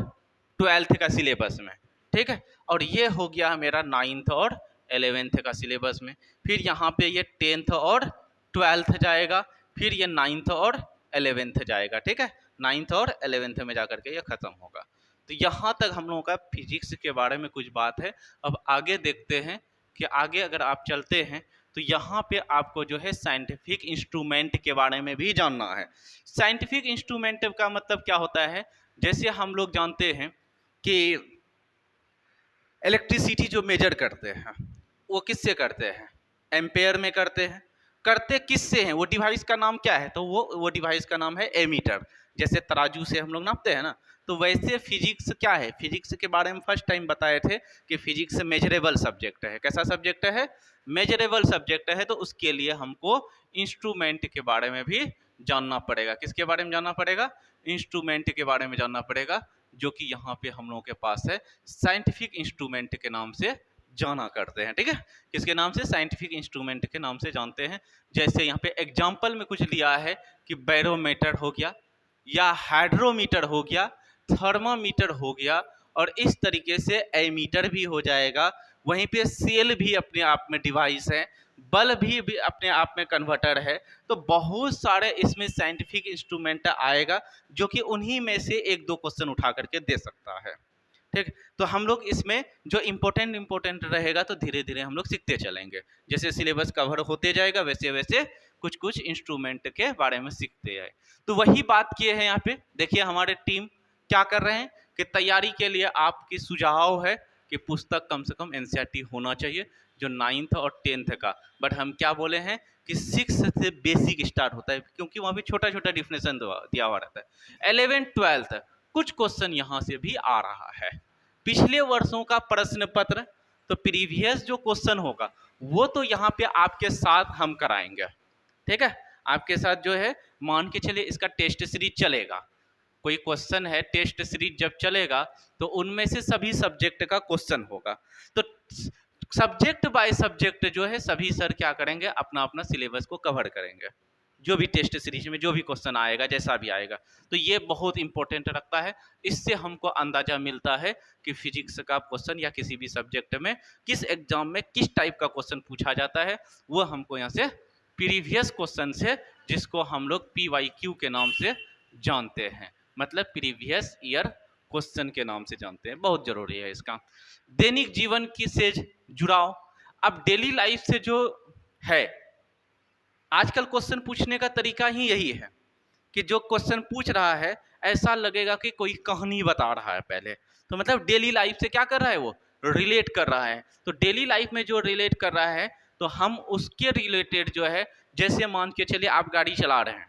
12th का सिलेबस में, ठीक है, और ये हो गया मेरा 9th और 11th का सिलेबस में। फिर यहाँ पे ये 10th और 12th जाएगा, फिर ये 9th और 11th जाएगा, ठीक है, 9th और 11th में जाकर के ये खत्म होगा। तो यहाँ तक हम लोगों का फिजिक्स के बारे में कुछ बात है। अब आगे देखते हैं कि आगे अगर आप चलते हैं तो यहाँ पे आपको जो है साइंटिफिक इंस्ट्रूमेंट के बारे में भी जानना है। साइंटिफिक इंस्ट्रूमेंट का मतलब क्या होता है, जैसे हम लोग जानते हैं कि इलेक्ट्रिसिटी जो मेजर करते हैं वो किससे करते हैं, एम्पेयर में करते हैं। करते किससे हैं, वो डिवाइस का नाम क्या है, तो वो डिवाइस का नाम है एमीटर। जैसे तराजू से हम लोग नापते हैं ना, तो वैसे फिजिक्स क्या है, फिजिक्स के बारे में फर्स्ट टाइम बताए थे कि फिजिक्स मेजरेबल सब्जेक्ट है। कैसा सब्जेक्ट है, मेजरेबल सब्जेक्ट है। तो उसके लिए हमको इंस्ट्रूमेंट के बारे में भी जानना पड़ेगा। किसके बारे में जानना पड़ेगा, इंस्ट्रूमेंट के बारे में जानना पड़ेगा, जो कि यहाँ पे हम लोगों के पास है साइंटिफिक इंस्ट्रूमेंट के नाम से जाना करते हैं, ठीक है। किसके नाम से, साइंटिफिक इंस्ट्रूमेंट के नाम से जानते हैं। जैसे यहाँ पे एग्जाम्पल में कुछ लिया है कि बैरोमीटर हो गया, या हाइड्रोमीटर हो गया, थर्मामीटर हो गया, और इस तरीके से एमीटर भी हो जाएगा। वहीं पे सेल भी अपने आप में डिवाइस है, बल्ब भी अपने आप में कन्वर्टर है। तो बहुत सारे इसमें साइंटिफिक इंस्ट्रूमेंट आएगा, जो कि उन्हीं में से 1-2 क्वेश्चन उठा करके दे सकता है, ठीक। तो हम लोग इसमें जो इम्पोर्टेंट रहेगा तो धीरे धीरे हम लोग सीखते चलेंगे। जैसे सिलेबस कवर होते जाएगा वैसे वैसे कुछ कुछ इंस्ट्रूमेंट के बारे में सीखते जाए। तो वही बात किए हैं यहाँ पे। देखिए हमारे टीम क्या कर रहे हैं कि तैयारी के लिए आपकी सुझाव है कि पुस्तक कम से कम एनसीईआरटी होना चाहिए, जो 9th और 10th का। बट हम क्या बोले हैं कि 6 से बेसिक स्टार्ट होता है, क्योंकि वहाँ भी छोटा छोटा डिफिनेशन दिया हुआ रहता है। 11th 12th कुछ क्वेश्चन यहाँ से भी आ रहा है। पिछले वर्षों का प्रश्न पत्र, तो प्रीवियस जो क्वेश्चन होगा वो तो यहाँ पे आपके साथ हम कराएंगे, ठीक है। आपके साथ जो है मान के चलिए इसका टेस्ट सीरीज चलेगा, कोई क्वेश्चन है टेस्ट सीरीज जब चलेगा तो उनमें से सभी सब्जेक्ट का क्वेश्चन होगा। तो सब्जेक्ट बाय सब्जेक्ट जो है सभी सर क्या करेंगे, अपना अपना सिलेबस को कवर करेंगे, जो भी टेस्ट सीरीज में जो भी क्वेश्चन आएगा, जैसा भी आएगा, तो ये बहुत इंपॉर्टेंट रखता है। इससे हमको अंदाजा मिलता है कि फिजिक्स का क्वेश्चन या किसी भी सब्जेक्ट में किस एग्जाम में किस टाइप का क्वेश्चन पूछा जाता है, वो हमको यहाँ से प्रीवियस क्वेश्चन से, जिसको हम लोग PYQ के नाम से जानते हैं, मतलब प्रीवियस ईयर क्वेश्चन के नाम से जानते हैं, बहुत जरूरी है इसका। दैनिक जीवन की से जुड़ाव, अब डेली लाइफ से जो है, आजकल क्वेश्चन पूछने का तरीका ही यही है कि जो क्वेश्चन पूछ रहा है ऐसा लगेगा कि कोई कहानी बता रहा है पहले, तो मतलब डेली लाइफ से क्या कर रहा है, वो रिलेट कर रहा है। तो डेली लाइफ में जो रिलेट कर रहा है, तो हम उसके रिलेटेड जो है, जैसे मान के चलिए आप गाड़ी चला रहे हैं,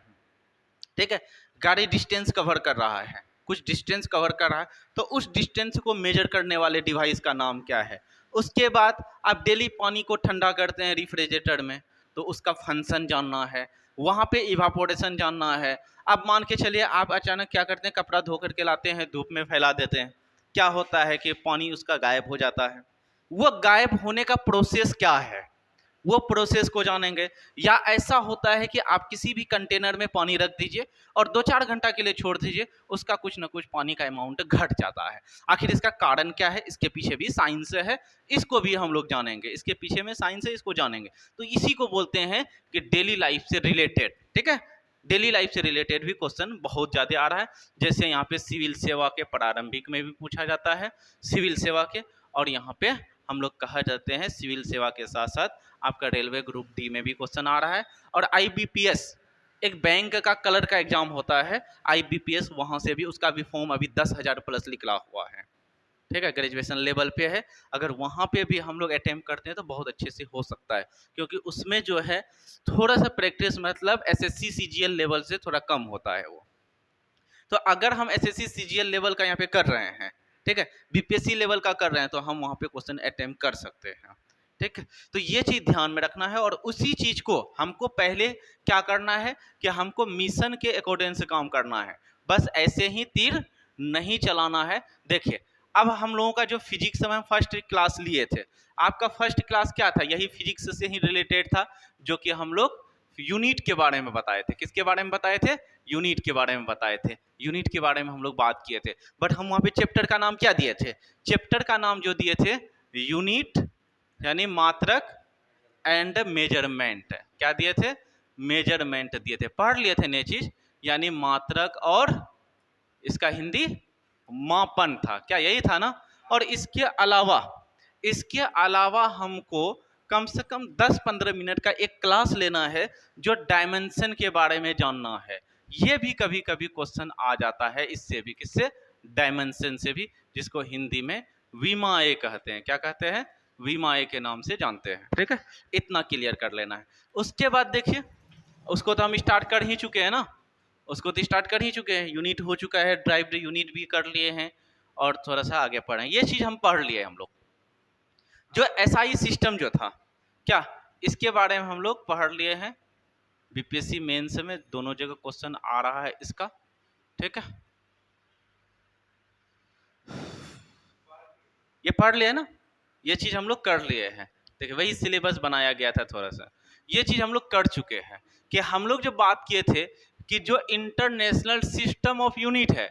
ठीक है, गाड़ी डिस्टेंस कवर कर रहा है, कुछ डिस्टेंस कवर कर रहा है, तो उस डिस्टेंस को मेजर करने वाले डिवाइस का नाम क्या है। उसके बाद आप डेली पानी को ठंडा करते हैं रेफ्रिजरेटर में, तो उसका फंक्शन जानना है, वहाँ पे इवापोरेशन जानना है। अब मान के चलिए आप अचानक क्या करते हैं, कपड़ा धो करके लाते हैं, धूप में फैला देते हैं, क्या होता है कि पानी उसका गायब हो जाता है। वो गायब होने का प्रोसेस क्या है, वो प्रोसेस को जानेंगे। या ऐसा होता है कि आप किसी भी कंटेनर में पानी रख दीजिए और 2-4 घंटा के लिए छोड़ दीजिए, उसका कुछ ना कुछ पानी का अमाउंट घट जाता है। आखिर इसका कारण क्या है, इसके पीछे भी साइंस है, इसको भी हम लोग जानेंगे, इसके पीछे में साइंस है, इसको जानेंगे। तो इसी को बोलते हैं कि डेली लाइफ से रिलेटेड, ठीक है, डेली लाइफ से रिलेटेड भी क्वेश्चन बहुत ज़्यादा आ रहा है। जैसे यहाँ पे सिविल सेवा के प्रारंभिक में भी पूछा जाता है, सिविल सेवा के, और यहाँ पे हम लोग कहा जाते हैं सिविल सेवा के साथ साथ आपका रेलवे ग्रुप डी में भी क्वेश्चन आ रहा है। और IBPS एक बैंक का कलर का एग्जाम होता है, IBPS, वहाँ से भी उसका भी फॉर्म अभी 10,000 प्लस निकला हुआ है, ठीक है, ग्रेजुएशन लेवल पे है। अगर वहाँ पे भी हम लोग अटेम्प्ट करते हैं तो बहुत अच्छे से हो सकता है, क्योंकि उसमें जो है थोड़ा सा प्रैक्टिस, मतलब SSC CGL लेवल से थोड़ा कम होता है वो। तो अगर हम SSC CGL लेवल का यहाँ पे कर रहे हैं, ठीक है, BPSC लेवल का कर रहे हैं, तो हम वहाँ पे क्वेश्चन अटेम्प्ट कर सकते हैं, ठीक है। तो ये चीज़ ध्यान में रखना है, और उसी चीज़ को हमको पहले क्या करना है कि हमको मिशन के अकॉर्डिंग से काम करना है, बस ऐसे ही तीर नहीं चलाना है। देखिए, अब हम लोगों का जो फिजिक्स में हम फर्स्ट क्लास लिए थे, आपका फर्स्ट क्लास क्या था, यही फिजिक्स से ही रिलेटेड था, जो कि हम लोग यूनिट के बारे में बताए थे। किसके बारे में बताए थे, यूनिट के बारे में बताए थे, यूनिट के बारे में हम लोग बात किए थे। बट हम वहाँ पे चैप्टर का नाम क्या दिए थे, चैप्टर का नाम जो दिए थे यूनिट, यानी मात्रक एंड मेजरमेंट, क्या दिए थे, मेजरमेंट दिए थे, पढ़ लिए थे नए चीज, यानी मात्रक और इसका हिंदी मापन था, क्या यही था ना। और इसके अलावा हमको कम से कम 10-15 मिनट का एक क्लास लेना है जो डायमेंशन के बारे में जानना है। ये भी कभी कभी क्वेश्चन आ जाता है, इससे भी, किससे, डायमेंशन से भी, जिसको हिंदी में विमाए कहते हैं, क्या कहते हैं, विमाए के नाम से जानते हैं, ठीक है, इतना क्लियर कर लेना है। उसके बाद देखिए, उसको तो हम स्टार्ट कर ही चुके हैं ना, उसको तो स्टार्ट कर ही चुके हैं, यूनिट हो चुका है, ड्राइव्ड यूनिट भी कर लिए हैं, और थोड़ा सा आगे पढ़ें, ये चीज़ हम पढ़ लिए हम लोग। जो SI सिस्टम जो था, क्या इसके बारे में हम लोग पढ़ लिए हैं, BPSC मेंस में दोनों जगह क्वेश्चन आ रहा है इसका, ठीक है, ये पढ़ लिए ना, ये चीज़ हम लोग कर लिए हैं। देखिए, वही सिलेबस बनाया गया था थोड़ा सा, ये चीज़ हम लोग कर चुके हैं। कि हम लोग जो बात किए थे कि जो इंटरनेशनल सिस्टम ऑफ यूनिट है,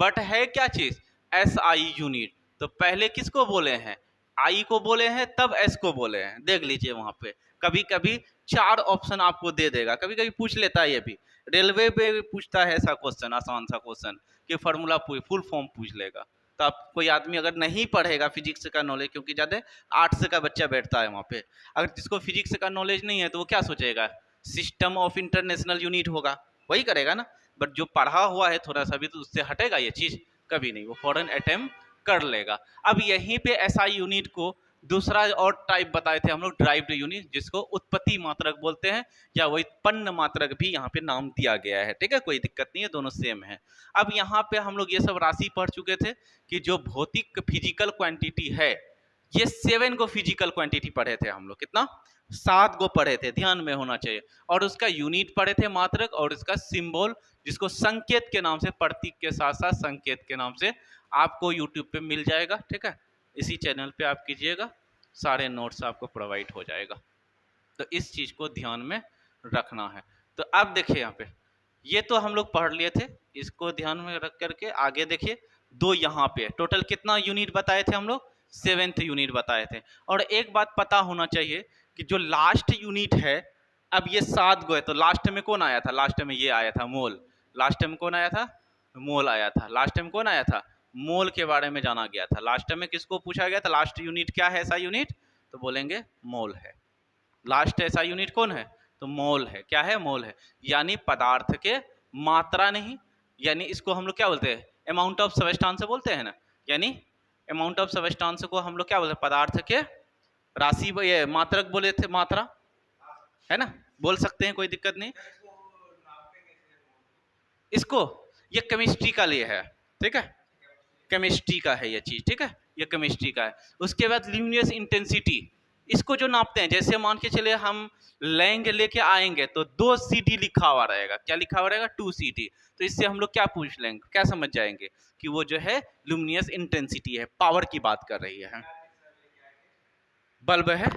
बट है क्या चीज़, SI यूनिट, तो पहले किसको बोले हैं, I को बोले हैं, तब S को बोले हैं। देख लीजिए वहाँ पे कभी कभी 4 ऑप्शन आपको दे देगा, कभी कभी पूछ लेता है, ये भी रेलवे पे पूछता है ऐसा क्वेश्चन, आसान सा क्वेश्चन कि फार्मूला फुल फॉर्म पूछ लेगा। तो आप कोई आदमी अगर नहीं पढ़ेगा फिजिक्स का नॉलेज, क्योंकि ज़्यादा आर्ट्स का बच्चा बैठता है वहाँ पे, अगर जिसको फिजिक्स का नॉलेज नहीं है तो वो क्या सोचेगा, सिस्टम ऑफ इंटरनेशनल यूनिट होगा, वही करेगा ना। बट जो पढ़ा हुआ है थोड़ा सा भी, तो उससे हटेगा ये चीज़, कभी नहीं, वो फॉरन अटेम्प्ट कर लेगा। अब यहीं पे SI यूनिट को दूसरा और टाइप बताए थे हम लोग, ड्राइव्ड यूनिट, जिसको उत्पत्ति मात्रक बोलते हैं, या व्युत्पन्न मात्रक भी यहाँ पे नाम दिया गया है, ठीक है, कोई दिक्कत नहीं है, दोनों सेम है। अब यहाँ पे हम लोग ये सब राशि पढ़ चुके थे कि जो भौतिक फिजिकल क्वांटिटी है, ये 7 को फिजिकल क्वांटिटी पढ़े थे हम लोग, कितना, 7 को पढ़े थे, ध्यान में होना चाहिए। और उसका यूनिट पढ़े थे मात्रक, और इसका सिंबल, जिसको संकेत के नाम से, प्रतीक के साथ साथ संकेत के नाम से आपको यूट्यूब पे मिल जाएगा, ठीक है, इसी चैनल पे आप कीजिएगा, सारे नोट्स आपको प्रोवाइड हो जाएगा। तो इस चीज़ को ध्यान में रखना है। तो अब देखिए यहाँ पे, ये तो हम लोग पढ़ लिए थे, इसको ध्यान में रख करके आगे देखिए, 2 यहाँ पे टोटल कितना यूनिट बताए थे हम लोग, 7th यूनिट बताए थे। और एक बात पता होना चाहिए कि जो लास्ट यूनिट है, अब ये 7 गो है, तो लास्ट में कौन आया था, लास्ट में ये आया था मोल, लास्ट में कौन आया था, मोल आया था, लास्ट में कौन आया था, मोल के बारे में जाना गया था। लास्ट में किसको पूछा गया था, लास्ट यूनिट क्या है, ऐसा यूनिट, तो बोलेंगे मोल है। लास्ट ऐसा यूनिट कौन है, तो मोल है। क्या है, मोल है, यानी पदार्थ के मात्रा नहीं, यानी इसको हम लोग क्या बोलते हैं, अमाउंट ऑफ सबस्टांस बोलते हैं ना, यानी अमाउंट ऑफ सबस्टांस को हम लोग क्या बोलते हैं, पदार्थ के राशि, ये मात्रक बोले थे, मात्रा है ना, बोल सकते हैं, कोई दिक्कत नहीं। इसको, ये केमिस्ट्री का लिए है, ठीक है, केमिस्ट्री का है ये चीज, ठीक है, ये केमिस्ट्री का है। उसके बाद ल्यूमिनस इंटेंसिटी, इसको जो नापते हैं, जैसे मान के चले हम लेंगे, लेके आएंगे तो 2 CD लिखा हुआ रहेगा, क्या लिखा हुआ रहेगा, 2 CD। तो इससे हम लोग क्या पूछ लेंगे, क्या समझ जाएंगे कि वो जो है ल्यूमिनस इंटेंसिटी है, पावर की बात कर रही है। बल्ब है,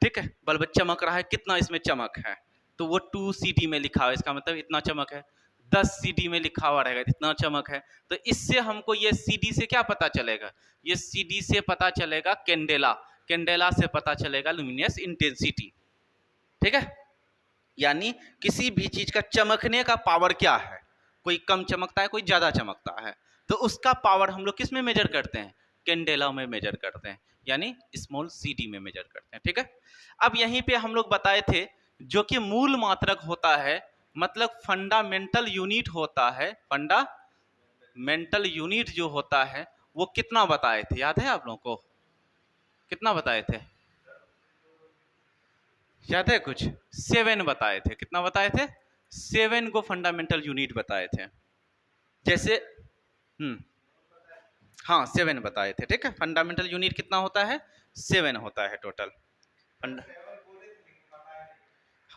ठीक है, बल्ब चमक रहा है, कितना इसमें चमक है, तो वो 2 CD में लिखा हुआ है, इसका मतलब इतना चमक है। 10 CD में लिखा हुआ रहेगा, इतना चमक है। तो इससे हमको ये CD से क्या पता चलेगा, ये CD से पता चलेगा कैंडेला, कैंडेला से पता चलेगा ल्यूमिनस इंटेंसिटी, ठीक है। यानी किसी भी चीज का चमकने का पावर क्या है, कोई कम चमकता है, कोई ज्यादा चमकता है, तो उसका पावर हम लोग किस में मेजर करते हैं, कैंडेला में मेजर करते हैं, यानी स्मॉल CD में मेजर करते हैं, ठीक है। अब यहीं पे हम लोग बताए थे, जो कि मूल मात्रक होता है, मतलब फंडामेंटल यूनिट होता है, फंडामेंटल यूनिट जो होता है वो कितना बताए थे, याद है आप लोगों को, कितना बताए थे, याद है कुछ, 7 बताए थे, कितना बताए थे, 7 को फंडामेंटल यूनिट बताए थे। जैसे हाँ 7 बताए थे, ठीक है, फंडामेंटल यूनिट कितना होता है, 7 होता है टोटल,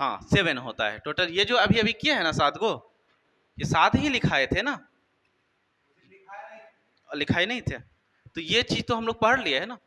हाँ 7 होता है टोटल। ये जो अभी अभी किया है ना 7 को, ये 7 ही लिखाए थे ना, लिखाए नहीं थे, तो ये चीज तो हम लोग पढ़ लिए है ना,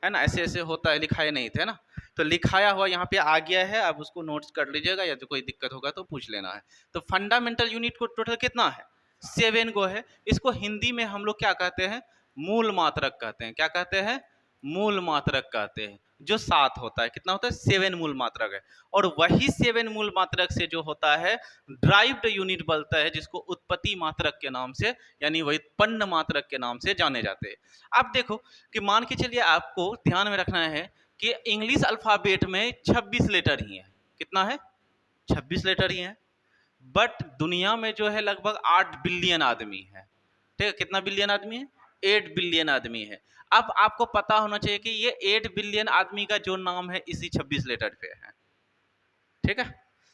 ऐसे ऐसे होता है, लिखाए नहीं थे ना, तो लिखाया हुआ यहाँ पे आ गया है, आप उसको नोट्स कर लीजिएगा, या तो कोई दिक्कत होगा तो पूछ लेना है। तो फंडामेंटल यूनिट को टोटल कितना है, 7 को है। इसको हिंदी में हम लोग क्या कहते हैं, मूल मात्रक कहते हैं, क्या कहते हैं, मूल मात्रक कहते हैं। जो 7 होता है, कितना होता है, 7 मूल मात्रक है। और वही 7 मूल मात्रक से जो होता है ड्राइव्ड यूनिट बनता है, जिसको उत्पत्ति मात्रक के नाम से, यानी व्युत्पन्न मात्रक के नाम से जाने जाते हैं। अब देखो कि मान के चलिए, आपको ध्यान में रखना है कि इंग्लिश अल्फाबेट में 26 लेटर ही है, कितना है, 26 लेटर ही है। बट दुनिया में जो है लगभग 8 बिलियन आदमी है, ठीक है, कितना बिलियन आदमी है, 8 बिलियन आदमी है। अब आपको पता होना चाहिए कि ये 8 बिलियन आदमी का जो नाम है इसी 26 लेटर पे है, ठीक है।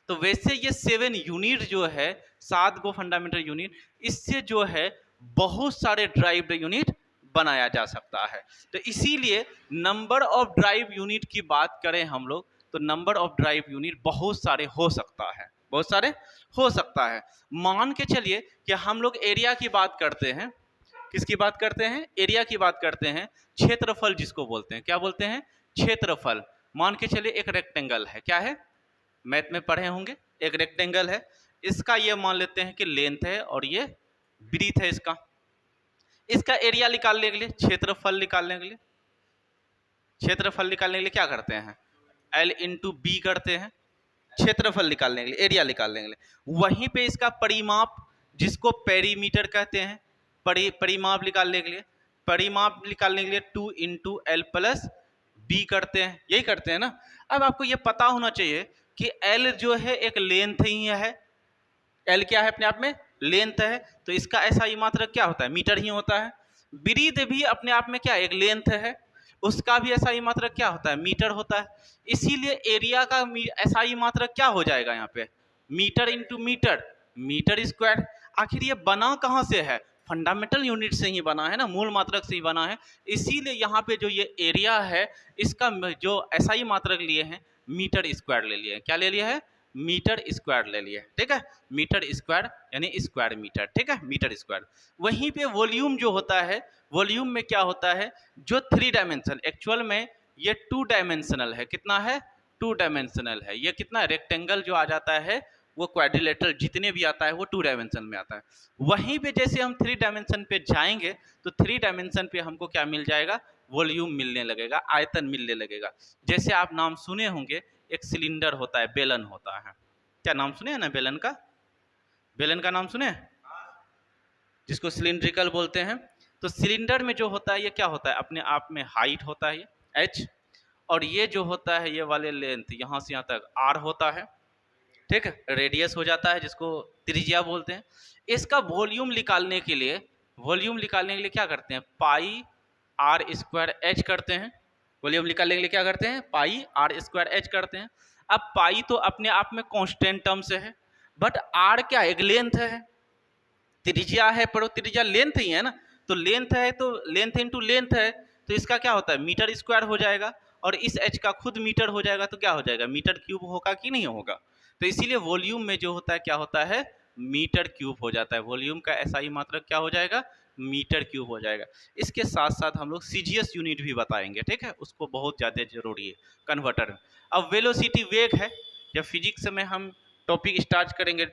तो वैसे ये 7 यूनिट जो है, 7 को फंडामेंटल यूनिट, इससे जो है बहुत सारे ड्राइव्ड यूनिट बनाया जा सकता है। तो इसीलिए नंबर ऑफ ड्राइव यूनिट की बात करें हम लोग, तो नंबर ऑफ ड्राइव यूनिट बहुत सारे हो सकता है, बहुत सारे हो सकता है। मान के चलिए कि हम लोग एरिया की बात करते हैं, किसकी बात करते हैं, एरिया की बात करते हैं, क्षेत्रफल जिसको बोलते हैं, क्या बोलते हैं, क्षेत्रफल। मान के चलिए एक रेक्टेंगल है, क्या है, मैथ में पढ़े होंगे, एक रेक्टेंगल है, इसका ये मान लेते हैं कि लेंथ है और ये ब्रीथ है, इसका एरिया निकालने के लिए, क्षेत्रफल निकालने के लिए, क्षेत्रफल निकालने के लिए क्या करते हैं, L इंटू बी करते हैं, क्षेत्रफल निकालने के लिए, एरिया निकालने के लिए। वहीं पे इसका परिमाप, जिसको पेरीमीटर कहते हैं, परिमाप निकालने के लिए, परिमाप निकालने के लिए 2 इंटू एल प्लस बी करते हैं, यही करते हैं ना। अब आपको ये पता होना चाहिए कि एल जो है एक लेंथ ही है, एल क्या है, अपने आप में लेंथ है, तो इसका ऐसा ही मात्रक क्या होता है, मीटर ही होता है। ब्रीथ भी अपने आप में क्या, एक लेंथ है, उसका भी ऐसा ही मात्रक क्या होता है, मीटर होता है। इसीलिए एरिया का ऐसा ही मात्रक क्या हो जाएगा यहाँ पे, metre into metre, metre square. आखिर ये बना कहाँ से है, फंडामेंटल यूनिट से ही बना है ना, मूल मात्रक से ही बना है। इसीलिए यहाँ पे जो ये एरिया है, इसका जो ऐसा ही मात्रक लिए हैं, मीटर स्क्वायर ले लिए, क्या ले लिया है, मीटर स्क्वायर ले लिए, ठीक है, मीटर स्क्वायर यानी स्क्वायर मीटर, ठीक है, मीटर स्क्वायर। वहीं पे वॉल्यूम जो होता है, वॉल्यूम में क्या होता है, जो 3 डायमेंशन, एक्चुअल में ये 2 डायमेंशनल है, कितना है, टू डायमेंशनल है। ये कितना रेक्टेंगल जो आ जाता है वो क्वाड्रिलेटरल जितने भी आता है वो टू डायमेंशन में आता है। वहीं पे जैसे हम थ्री डायमेंशन पे जाएंगे तो थ्री डायमेंशन पे हमको क्या मिल जाएगा, वॉल्यूम मिलने लगेगा, आयतन मिलने लगेगा। जैसे आप नाम सुने होंगे, एक सिलेंडर होता है, बेलन होता है। क्या नाम सुने हैं ना बेलन का? बेलन का नाम सुने हैं? जिसको सिलिंड्रिकल बोलते हैं। तो सिलेंडर में जो होता है ये क्या होता है, अपने आप में हाइट होता है ये h, और ये जो होता है ये वाले लेंथ यहाँ से यहाँ तक r होता है, ठीक है, रेडियस हो जाता है जिसको त्रिज्या बोलते हैं। इसका वॉल्यूम निकालने के लिए, वॉल्यूम निकालने के लिए क्या करते हैं, पाई आर स्क्वायर एच करते हैं। वॉल्यूम निकालने के लिए क्या करते हैं, पाई आर स्क्वायर एच करते हैं। अब पाई तो अपने आप में कांस्टेंट टर्म से है, बट आर क्या एक लेंथ है, त्रिज्या है, पर त्रिज्या लेंथ ही है ना, तो लेंथ है तो लेंथ इनटू लेंथ है, तो इसका क्या होता है मीटर स्क्वायर हो जाएगा, और इस एच का खुद मीटर हो जाएगा, तो क्या हो जाएगा मीटर क्यूब होगा कि नहीं होगा। तो इसीलिए वॉल्यूम में जो होता है क्या होता है, मीटर क्यूब हो जाता है। वॉल्यूम का SI मात्रक क्या हो जाएगा, मीटर क्यूब हो जाएगा। इसके साथ साथ हम लोग सीजीएस यूनिट भी बताएंगे, ठीक है, उसको बहुत ज़्यादा जरूरी है कन्वर्टर में। अब वेलोसिटी वेग है, जब फिजिक्स में हम टॉपिक स्टार्ट करेंगे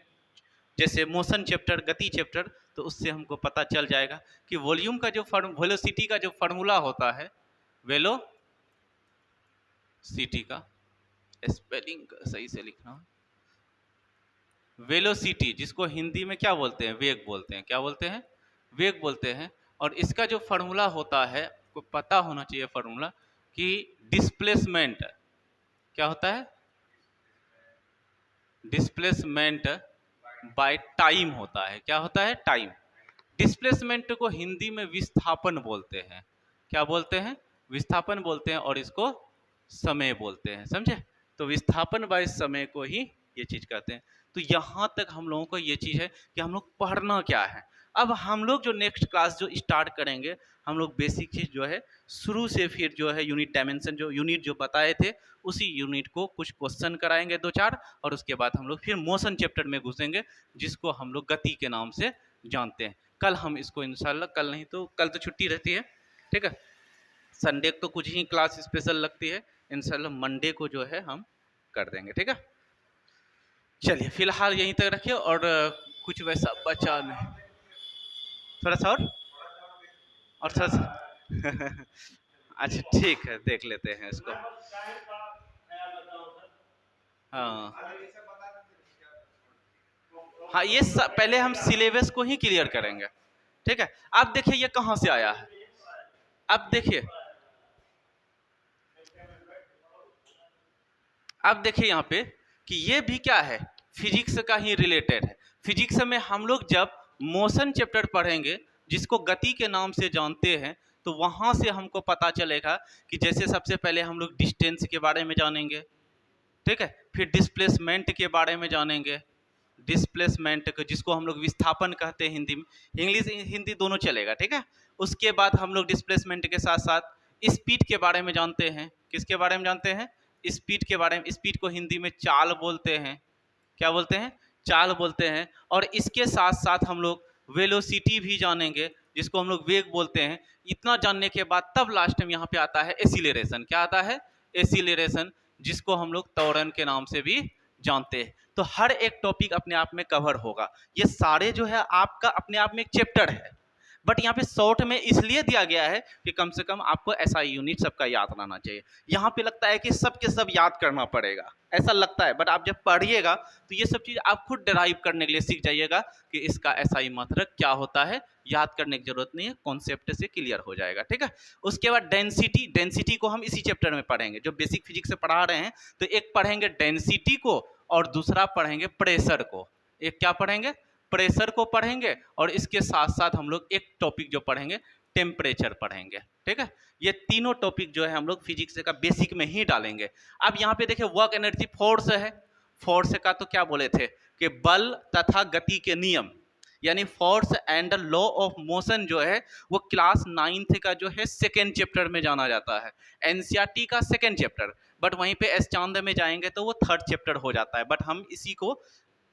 जैसे मोशन चैप्टर, गति चैप्टर, तो उससे हमको पता चल जाएगा कि वॉल्यूम का जो वेलोसिटी का जो फार्मूला होता है, वेलोसिटी का स्पेलिंग सही से लिखना, वेलोसिटी जिसको हिंदी में क्या बोलते हैं, वेग बोलते हैं। क्या बोलते हैं, वेग बोलते हैं। और इसका जो फार्मूला होता है, को पता होना चाहिए फार्मूला, कि डिस्प्लेसमेंट क्या होता है, डिस्प्लेसमेंट बाय टाइम होता है। क्या होता है, टाइम। डिस्प्लेसमेंट को हिंदी में विस्थापन बोलते हैं। क्या बोलते हैं, विस्थापन बोलते हैं, और इसको समय बोलते हैं, समझे। तो विस्थापन बाय समय को ही ये चीज कहते हैं। तो यहाँ तक हम लोगों को ये चीज है कि हम लोग पढ़ना क्या है। अब हम लोग जो नेक्स्ट क्लास जो स्टार्ट करेंगे, हम लोग बेसिक चीज जो है शुरू से फिर जो है यूनिट डायमेंशन, जो यूनिट जो बताए थे उसी यूनिट को कुछ क्वेश्चन कराएंगे दो चार, और उसके बाद हम लोग फिर मोशन चैप्टर में घुसेंगे, जिसको हम लोग गति के नाम से जानते हैं। कल हम इसको इंशाल्लाह, कल नहीं तो कल तो छुट्टी रहती है, ठीक है, संडे को कुछ ही क्लास स्पेशल लगती है, इंशाल्लाह मंडे को जो है हम कर देंगे, ठीक है। चलिए फिलहाल यहीं तक रखिए, और कुछ वैसा बचा नहीं, थोड़ा सा और थोड़ा सा अच्छा ठीक है, देख लेते हैं इसको। हाँ हाँ, ये पहले हम सिलेबस को ही क्लियर करेंगे, ठीक है। अब देखिए ये कहाँ से आया है, अब देखिए, अब देखिए यहाँ पे कि ये भी क्या है, फिजिक्स का ही रिलेटेड है। फिजिक्स में हम लोग जब मोशन चैप्टर पढ़ेंगे, जिसको गति के नाम से जानते हैं, तो वहाँ से हमको पता चलेगा कि जैसे सबसे पहले हम लोग डिस्टेंस के बारे में जानेंगे, ठीक है, फिर डिस्प्लेसमेंट के बारे में जानेंगे, डिस्प्लेसमेंट जिसको हम लोग विस्थापन कहते हैं हिंदी में, इंग्लिश हिंदी दोनों चलेगा, ठीक है। उसके बाद हम लोग डिस्प्लेसमेंट के साथ साथ स्पीड के बारे में जानते हैं। किसके बारे में जानते हैं, स्पीड के बारे में। स्पीड को हिंदी में चाल बोलते हैं। क्या बोलते हैं, चाल बोलते हैं। और इसके साथ साथ हम लोग वेलोसिटी भी जानेंगे, जिसको हम लोग वेग बोलते हैं। इतना जानने के बाद तब लास्ट में यहाँ पे आता है एसिलेरेशन। क्या आता है, एसिलेरेशन, जिसको हम लोग त्वरण के नाम से भी जानते हैं। तो हर एक टॉपिक अपने आप में कवर होगा। ये सारे जो है आपका अपने आप में एक चैप्टर है, बट यहाँ पे शॉर्ट में इसलिए दिया गया है कि कम से कम आपको SI यूनिट सबका याद रहना चाहिए। यहाँ पे लगता है कि सब के सब याद करना पड़ेगा, ऐसा लगता है, बट आप जब पढ़िएगा तो ये सब चीज़ आप खुद डिराइव करने के लिए सीख जाइएगा कि इसका SI मात्रक क्या होता है। याद करने की जरूरत नहीं है, कॉन्सेप्ट से क्लियर हो जाएगा, ठीक है। उसके बाद डेंसिटी, डेंसिटी को हम इसी चैप्टर में पढ़ेंगे, जो बेसिक फिजिक्स से पढ़ा रहे हैं। तो एक पढ़ेंगे डेंसिटी को, और दूसरा पढ़ेंगे प्रेशर को। एक क्या पढ़ेंगे, प्रेशर को पढ़ेंगे, और इसके साथ साथ हम लोग एक टॉपिक जो पढ़ेंगे टेम्परेचर पढ़ेंगे, ठीक है। ये तीनों टॉपिक जो है हम लोग फिजिक्स का बेसिक में ही डालेंगे। अब यहाँ पे देखिए वर्क एनर्जी, फोर्स है। फोर्स का तो क्या बोले थे कि बल तथा गति के नियम, यानी force and law of motion जो है वो क्लास 9th का जो है सेकेंड चैप्टर में जाना जाता है, NCERT का सेकेंड चैप्टर। बट वहीं पे एस चांद में जाएंगे तो वो थर्ड चैप्टर हो जाता है। बट हम इसी को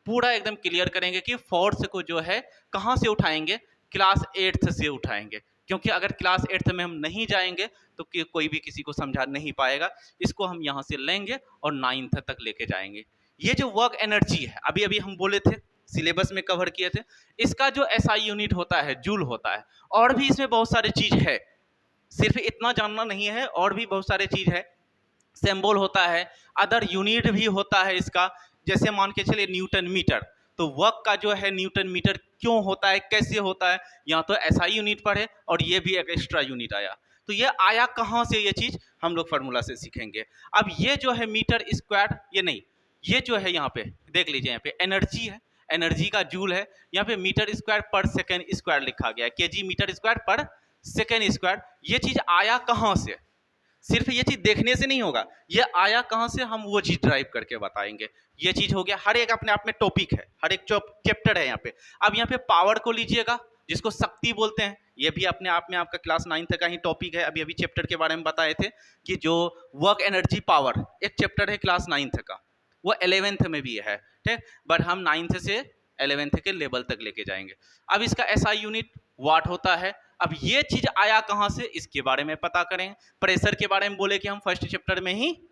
पूरा एकदम क्लियर करेंगे कि फोर्स को जो है कहाँ से उठाएंगे, क्लास 8th से उठाएंगे। क्योंकि अगर क्लास 8th में हम नहीं जाएंगे तो कोई भी किसी को समझा नहीं पाएगा। इसको हम यहाँ से लेंगे और 9th तक लेके जाएंगे। ये जो वर्क एनर्जी है, अभी अभी हम बोले थे, सिलेबस में कवर किए थे, इसका जो SI यूनिट होता है जूल होता है। और भी इसमें बहुत सारी चीज है, सिर्फ इतना जानना नहीं है, और भी बहुत सारे चीज है। सिंबल होता है, अदर यूनिट भी होता है इसका, जैसे मान के चलिए न्यूटन मीटर। तो वर्क का जो है न्यूटन मीटर क्यों होता है, कैसे होता है, यहाँ तो SI यूनिट पर है और ये भी एक एक्स्ट्रा यूनिट आया। तो ये आया कहाँ से, ये चीज हम लोग फार्मूला से सीखेंगे। अब ये जो है मीटर स्क्वायर, ये नहीं, ये जो है यहाँ पे देख लीजिए, यहाँ पे एनर्जी है, एनर्जी का जूल है, यहाँ पे मीटर स्क्वायर पर सेकेंड स्क्वायर लिखा गया है, केजी मीटर स्क्वायर पर सेकेंड स्क्वायर। ये चीज आया कहाँ से, सिर्फ ये चीज देखने से नहीं होगा, ये आया कहाँ से हम वो चीज ड्राइव करके बताएंगे। ये चीज हो गया, हर एक अपने आप में टॉपिक है, हर एक चैप्टर है यहाँ पे। अब यहाँ पे पावर को लीजिएगा, जिसको शक्ति बोलते हैं, ये भी अपने आप में आपका क्लास 9th का ही टॉपिक है। अभी अभी चैप्टर के बारे में बताए थे कि जो वर्क एनर्जी पावर एक चैप्टर है क्लास 9th का, वो 11th में भी है, ठीक। बट हम 9th से 11th के लेवल तक लेके जाएंगे। अब इसका SI यूनिट वाट होता है। अब ये चीज आया कहां से, इसके बारे में पता करें। प्रेशर के बारे में बोले कि हम फर्स्ट चैप्टर में ही,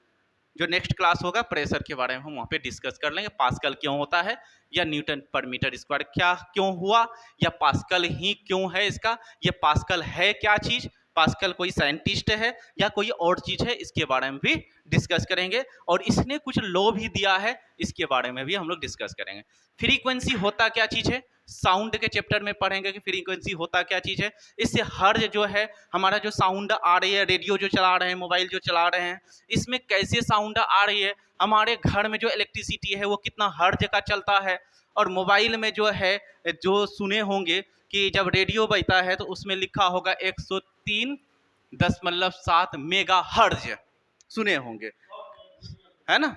जो नेक्स्ट क्लास होगा प्रेशर के बारे में हम वहां पे डिस्कस कर लेंगे। पास्कल क्यों होता है, या न्यूटन पर मीटर स्क्वायर क्या क्यों हुआ, या पास्कल ही क्यों है इसका, ये पास्कल है क्या चीज, पास्कल कोई साइंटिस्ट है या कोई और चीज है, इसके बारे में भी डिस्कस करेंगे। और इसने कुछ लॉ भी दिया है, इसके बारे में भी हम लोग डिस्कस करेंगे। फ्रीक्वेंसी होता क्या चीज है, साउंड के चैप्टर में पढ़ेंगे कि फ्रीक्वेंसी होता क्या चीज है। इससे हर जो है हमारा जो साउंड आ रही है, रेडियो जो चला रहे हैं, मोबाइल जो चला रहे हैं, इसमें कैसे साउंड आ रही है, हमारे घर में जो इलेक्ट्रिसिटी है वो कितना हर्ज का चलता है। और मोबाइल में जो है, जो सुने होंगे कि जब रेडियो बजता है तो उसमें लिखा होगा 103.7 मेगा हर्ज, सुने होंगे, है ना,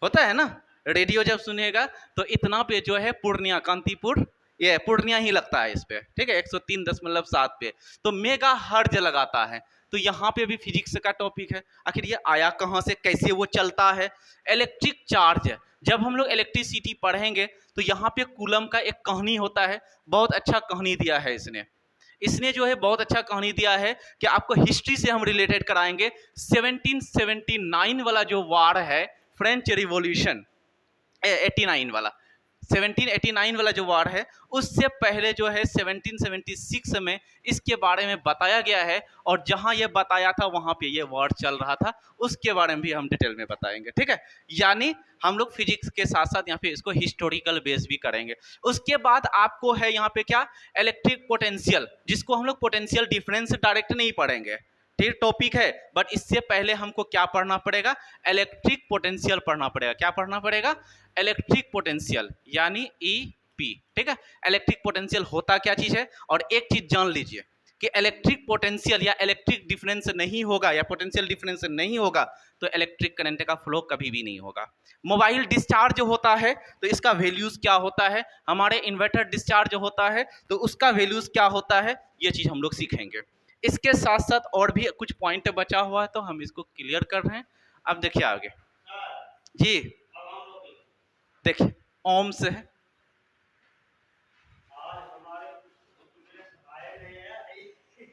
होता है ना। रेडियो जब सुनेगा तो इतना पे जो है पूर्णिया, कांतिपुर, ये पूर्णिया ही लगता है इस पे, ठीक है, 103.7 पे, तो मेगा हर्ज लगाता है। तो यहाँ पे भी फिजिक्स का टॉपिक है। आखिर ये आया कहाँ से, कैसे वो चलता है। इलेक्ट्रिक चार्ज, जब हम लोग इलेक्ट्रिसिटी पढ़ेंगे तो यहाँ पे कूलम का एक कहानी होता है, बहुत अच्छा कहानी दिया है इसने जो है बहुत अच्छा कहानी दिया है कि आपको हिस्ट्री से हम रिलेटेड कराएंगे। 1779 वाला जो वार है, फ्रेंच रिवॉल्यूशन, 89 वाला, 1789 वाला जो वार है, उससे पहले जो है 1776 में इसके बारे में बताया गया है। और जहां ये बताया था वहां पे ये वार चल रहा था, उसके बारे में भी हम डिटेल में बताएंगे, ठीक है। यानी हम लोग फिजिक्स के साथ साथ यहाँ पे इसको हिस्टोरिकल बेस भी करेंगे। उसके बाद आपको है यहाँ पे क्या, इलेक्ट्रिक पोटेंशियल, जिसको हम लोग पोटेंशियल डिफरेंस डायरेक्ट नहीं पढ़ेंगे, ठीक टॉपिक है। बट इससे पहले हमको क्या पढ़ना पड़ेगा, इलेक्ट्रिक पोटेंशियल पढ़ना पड़ेगा। क्या पढ़ना पड़ेगा, इलेक्ट्रिक पोटेंशियल, यानी EP, ठीक है। इलेक्ट्रिक पोटेंशियल होता क्या चीज है। और एक चीज जान लीजिए कि इलेक्ट्रिक पोटेंशियल या इलेक्ट्रिक डिफरेंस नहीं होगा, या पोटेंशियल डिफरेंस नहीं होगा, तो इलेक्ट्रिक करंट का फ्लो कभी भी नहीं होगा। मोबाइल डिस्चार्ज होता है तो इसका वैल्यूज क्या होता है, हमारे इन्वर्टर डिस्चार्ज होता है तो उसका वैल्यूज क्या होता है, ये चीज हम लोग सीखेंगे। इसके साथ साथ और भी कुछ पॉइंट बचा हुआ है तो हम इसको क्लियर कर रहे हैं। अब देखिए आगे जी, देखिए ओम्स है,